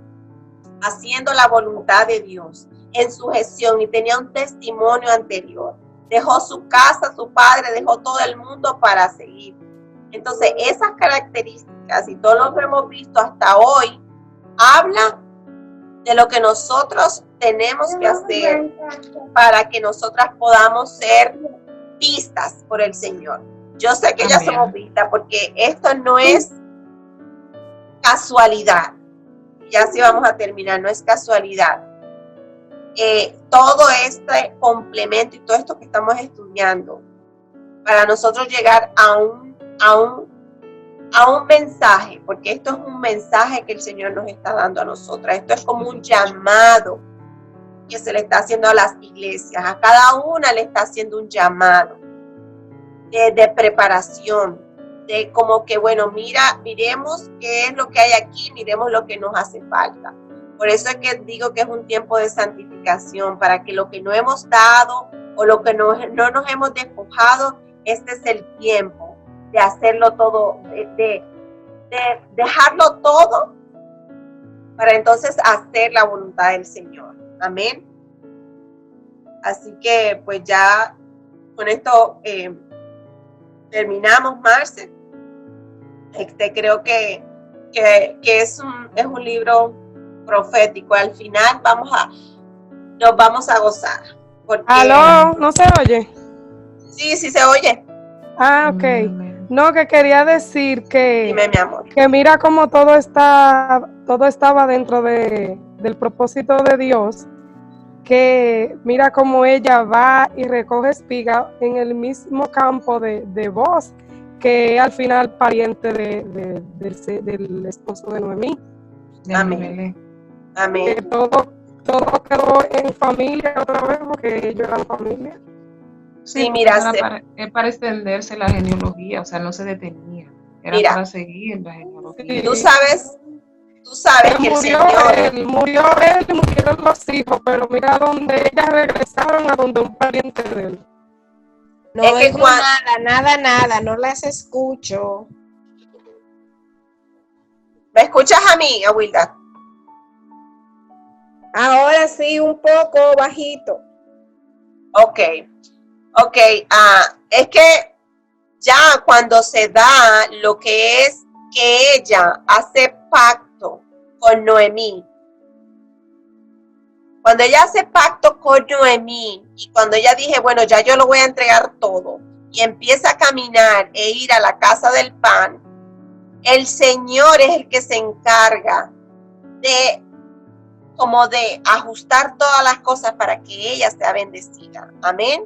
haciendo la voluntad de Dios en sujeción y tenía un testimonio anterior. Dejó su casa, su padre, dejó todo el mundo para seguir. Entonces, esas características y todo lo que hemos visto hasta hoy habla de lo que nosotros tenemos que hacer para que nosotras podamos ser vistas por el Señor. Yo sé que ya somos vistas porque esto no es casualidad. Ya sí vamos a terminar, no es casualidad. Todo este complemento y todo esto que estamos estudiando para nosotros llegar a un mensaje, porque esto es un mensaje que el Señor nos está dando a nosotras. Esto es como un llamado que se le está haciendo a las iglesias. A cada una le está haciendo un llamado de preparación, de como que, bueno, miremos qué es lo que hay aquí, miremos lo que nos hace falta. Por eso es que digo que es un tiempo de santificación, para que lo que no hemos dado o lo que no nos hemos despojado, este es el tiempo de hacerlo todo, de dejarlo todo para entonces hacer la voluntad del Señor. Amén. Así que pues ya con esto terminamos, Marce. Creo que es un libro profético. Al final nos vamos a gozar. Porque, ¿aló? ¿No se oye? Sí, se oye. Ah, ok. No, que quería decir que, dime, mi amor, que mira cómo todo estaba dentro del propósito de Dios, que mira cómo ella va y recoge espiga en el mismo campo de Boaz, que al final pariente del esposo de Noemí. Amén. Amén. Que todo quedó en familia otra vez, porque ellos eran familia. Sí, mira, es para extenderse la genealogía, o sea, no se detenía. Era para seguir la genealogía. Tú sabes que el Señor... murieron los hijos, pero mira donde ellas regresaron, a donde un pariente de él. No es que nada, no las escucho. ¿Me escuchas a mí, Awilda? Ahora sí, un poco bajito. Ok. Es que ya cuando se da lo que es que ella hace pacto con Noemí, cuando ella hace pacto con Noemí y cuando ella dije, bueno, ya yo lo voy a entregar todo y empieza a caminar e ir a la casa del pan, el Señor es el que se encarga de ajustar todas las cosas para que ella sea bendecida. Amén.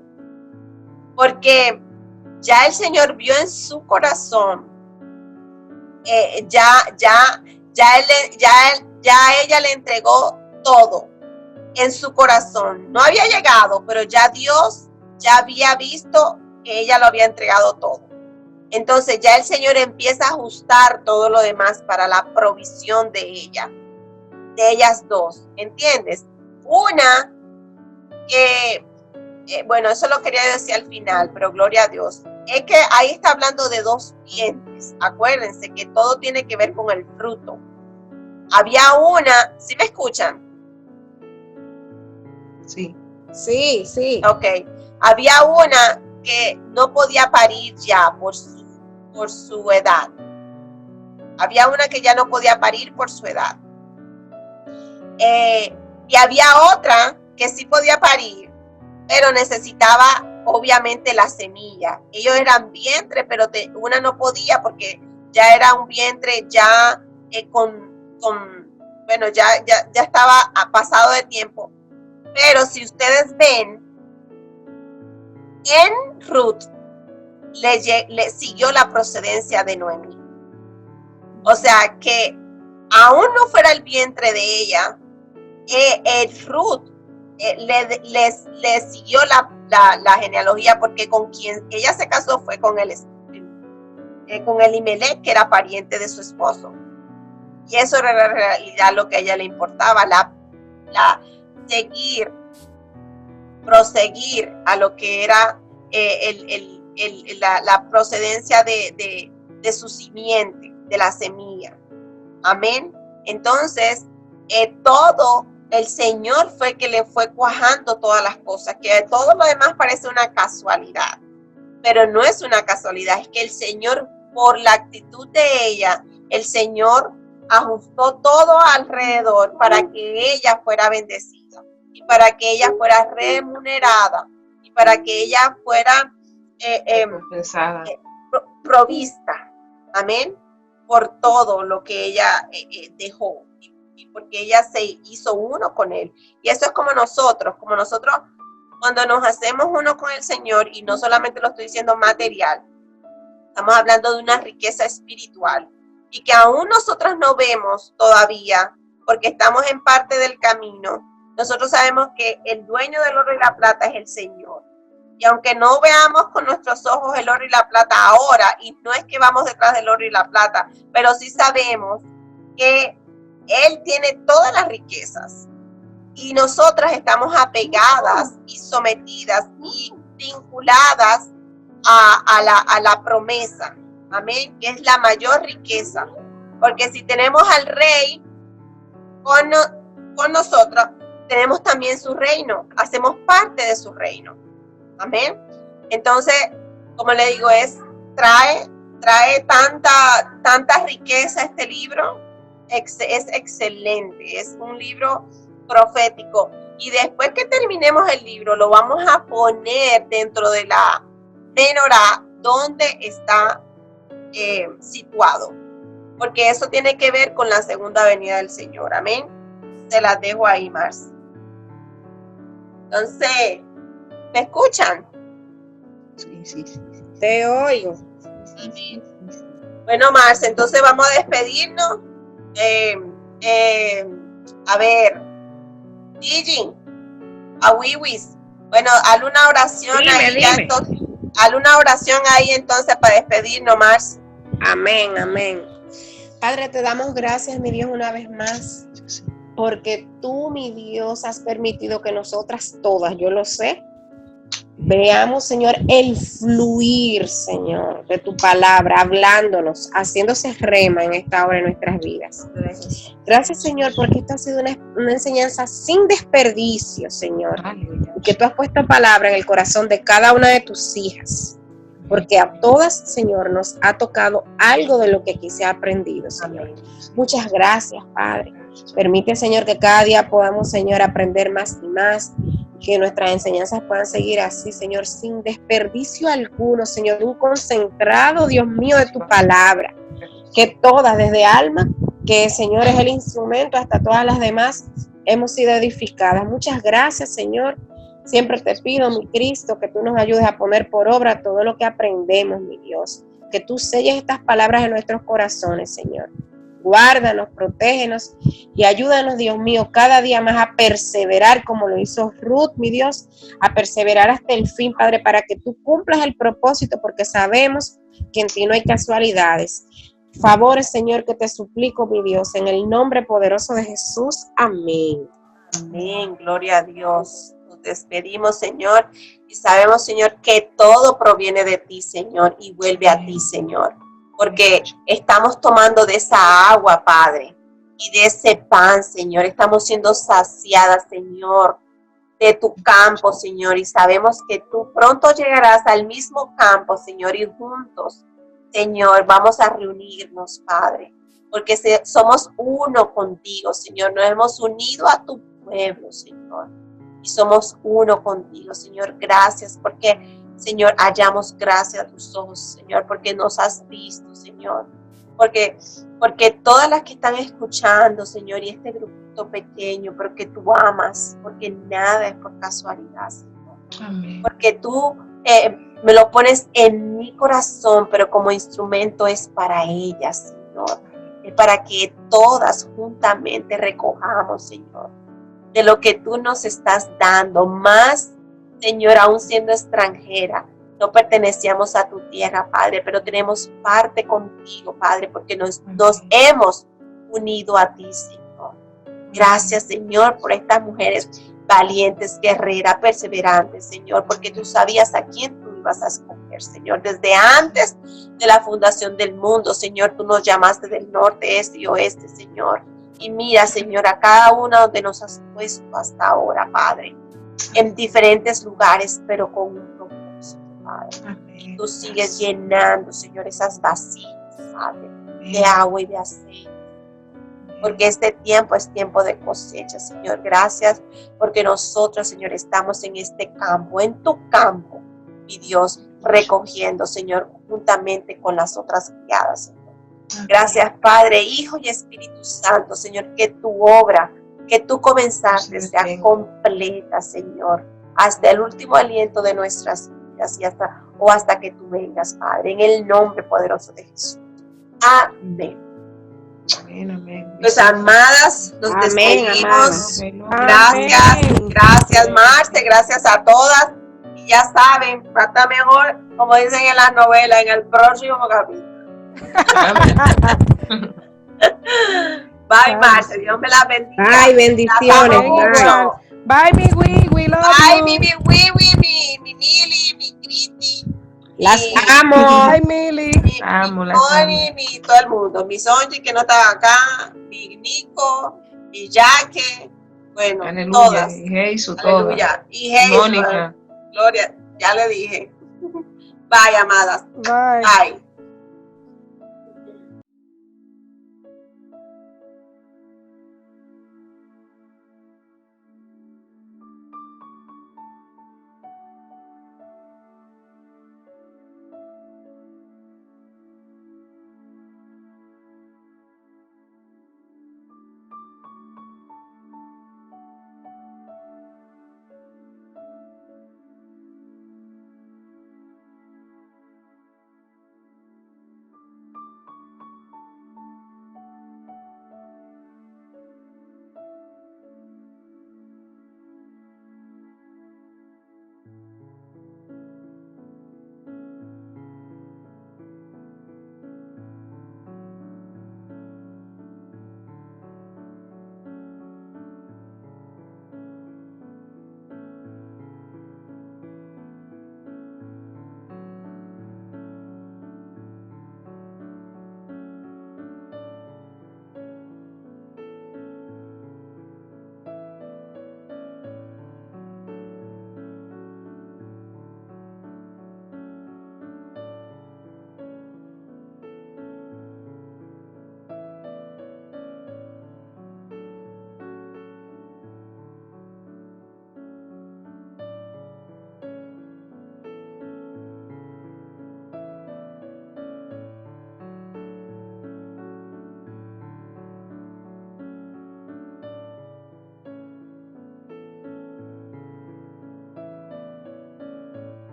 Porque ya el Señor vio en su corazón, ya ella le entregó todo en su corazón. No había llegado, pero ya Dios ya había visto que ella lo había entregado todo. Entonces ya el Señor empieza a ajustar todo lo demás para la provisión de ella, de ellas dos, ¿entiendes? Una que, bueno, eso lo quería decir al final, pero gloria a Dios, es que ahí está hablando de dos vientres. Acuérdense que todo tiene que ver con el fruto. Había una, ¿sí me escuchan? Sí. Sí. Ok, había una que no podía parir ya por su edad. Había una que ya no podía parir por su edad. Y había otra que sí podía parir, pero necesitaba obviamente la semilla. Ellos eran vientre, pero una no podía porque ya era un vientre ya bueno, ya estaba pasado de tiempo. Pero si ustedes ven, en Ruth le siguió la procedencia de Noemí. O sea que aún no fuera el vientre de ella, Ruth le siguió la genealogía, porque con quien ella se casó fue con Elimelech, que era pariente de su esposo. Y eso era en realidad lo que a ella le importaba, proseguir a lo que era la procedencia de su simiente, de la semilla. Amén. Entonces, todo el Señor fue que le fue cuajando todas las cosas, que todo lo demás parece una casualidad, pero no es una casualidad, es que el Señor, por la actitud de ella, el Señor ajustó todo alrededor para que ella fuera bendecida y para que ella fuera remunerada y para que ella fuera provista. Amén. Por todo lo que ella dejó, y porque ella se hizo uno con él. Y eso es como nosotros cuando nos hacemos uno con el Señor, y no solamente lo estoy diciendo material, estamos hablando de una riqueza espiritual, y que aún nosotros no vemos todavía, porque estamos en parte del camino. Nosotros sabemos que el dueño del oro y la plata es el Señor. Y aunque no veamos con nuestros ojos el oro y la plata ahora, y no es que vamos detrás del oro y la plata, pero sí sabemos que Él tiene todas las riquezas. Y nosotras estamos apegadas y sometidas y vinculadas a la promesa. Amén, que es la mayor riqueza. Porque si tenemos al Rey con nosotros, tenemos también su reino. Hacemos parte de su reino. Amén. Entonces, como le digo, trae tanta riqueza este libro. Es excelente, es un libro profético. Y después que terminemos el libro, lo vamos a poner dentro de la menorá donde está situado, porque eso tiene que ver con la segunda venida del Señor. Amén. Se las dejo ahí, Mars. Entonces, ¿me escuchan? Sí. Te oigo. Sí. Bueno, Marce, entonces vamos a despedirnos. A ver, Gigi, a Wiwis. Bueno, haz una oración ahí. Ya, entonces, haz una oración ahí entonces para despedirnos, Marce. Amén. Padre, te damos gracias, mi Dios, una vez más, porque tú, mi Dios, has permitido que nosotras todas, yo lo sé, veamos, Señor, el fluir, Señor, de tu palabra, hablándonos, haciéndose rema en esta hora de nuestras vidas. Gracias, Señor, porque esta ha sido una enseñanza sin desperdicio, Señor. Y que tú has puesto palabra en el corazón de cada una de tus hijas. Porque a todas, Señor, nos ha tocado algo de lo que aquí se ha aprendido, Señor. Muchas gracias, Padre. Permite, Señor, que cada día podamos, Señor, aprender más y más. Que nuestras enseñanzas puedan seguir así, Señor, sin desperdicio alguno, Señor, un concentrado, Dios mío, de tu palabra. Que todas, desde alma, que Señor es el instrumento, hasta todas las demás, hemos sido edificadas. Muchas gracias, Señor. Siempre te pido, mi Cristo, que tú nos ayudes a poner por obra todo lo que aprendemos, mi Dios. Que tú selles estas palabras en nuestros corazones, Señor. Guárdanos, protégenos y ayúdanos, Dios mío, cada día más a perseverar como lo hizo Ruth, mi Dios, a perseverar hasta el fin, Padre, para que tú cumplas el propósito, porque sabemos que en ti no hay casualidades. Favores, Señor, que te suplico, mi Dios, en el nombre poderoso de Jesús. Amén. Amén, gloria a Dios. Nos despedimos, Señor, y sabemos, Señor, que todo proviene de ti, Señor, y vuelve a ti, Señor. Porque estamos tomando de esa agua, Padre, y de ese pan, Señor. Estamos siendo saciadas, Señor, de tu campo, Señor. Y sabemos que tú pronto llegarás al mismo campo, Señor, y juntos, Señor, vamos a reunirnos, Padre. Porque somos uno contigo, Señor. Nos hemos unido a tu pueblo, Señor. Y somos uno contigo, Señor. Gracias porque... Señor, hallamos gracia a tus ojos, Señor, porque nos has visto, Señor. Porque todas las que están escuchando, Señor, y este grupito pequeño, porque tú amas, porque nada es por casualidad, Señor. Amén. Porque tú me lo pones en mi corazón, pero como instrumento es para ellas, Señor. Es para que todas juntamente recojamos, Señor, de lo que tú nos estás dando, más, Señor, aún siendo extranjera, no pertenecíamos a tu tierra, Padre, pero tenemos parte contigo, Padre, porque nos hemos unido a ti, Señor. Gracias, Señor, por estas mujeres valientes, guerreras, perseverantes, Señor, porque tú sabías a quién tú ibas a escoger, Señor. Desde antes de la fundación del mundo, Señor, tú nos llamaste del norte, este y oeste, Señor. Y mira, Señor, a cada una donde nos has puesto hasta ahora, Padre. En diferentes lugares, pero con un propósito, Padre. Amén. Tú sigues llenando, Señor, esas vasijas, Padre, de agua y de aceite. Porque este tiempo es tiempo de cosecha, Señor. Gracias porque nosotros, Señor, estamos en este campo, en tu campo, mi Dios, recogiendo, Señor, juntamente con las otras criadas, Señor. Gracias, Padre, Hijo y Espíritu Santo, Señor, que tu obra que tú comenzaste sea completa, Señor, hasta el último aliento de nuestras vidas y hasta que tú vengas, Padre, en el nombre poderoso de Jesús. Amén. Amén, amén. Pues, amadas, nos despedimos. Gracias, Marce, gracias a todas. Y ya saben, falta mejor, como dicen en la novela, en el próximo capítulo. Bye, Marce. Dios me la bendiga. Bye, bendiciones. Bye, mi Wiwi. Bye, mi Wiwi, mi Mili, mi Criti. Las amo. Bye, Mili. Amo, las Moni, mi todo el mundo. Mi Sonji, que no estaba acá. Mi Nico, mi Jaque. Bueno, aleluya, todas. Y Jesús, aleluya. Y Jesús. Mónica. Gloria, ya le dije. Bye, amadas. Bye. Bye.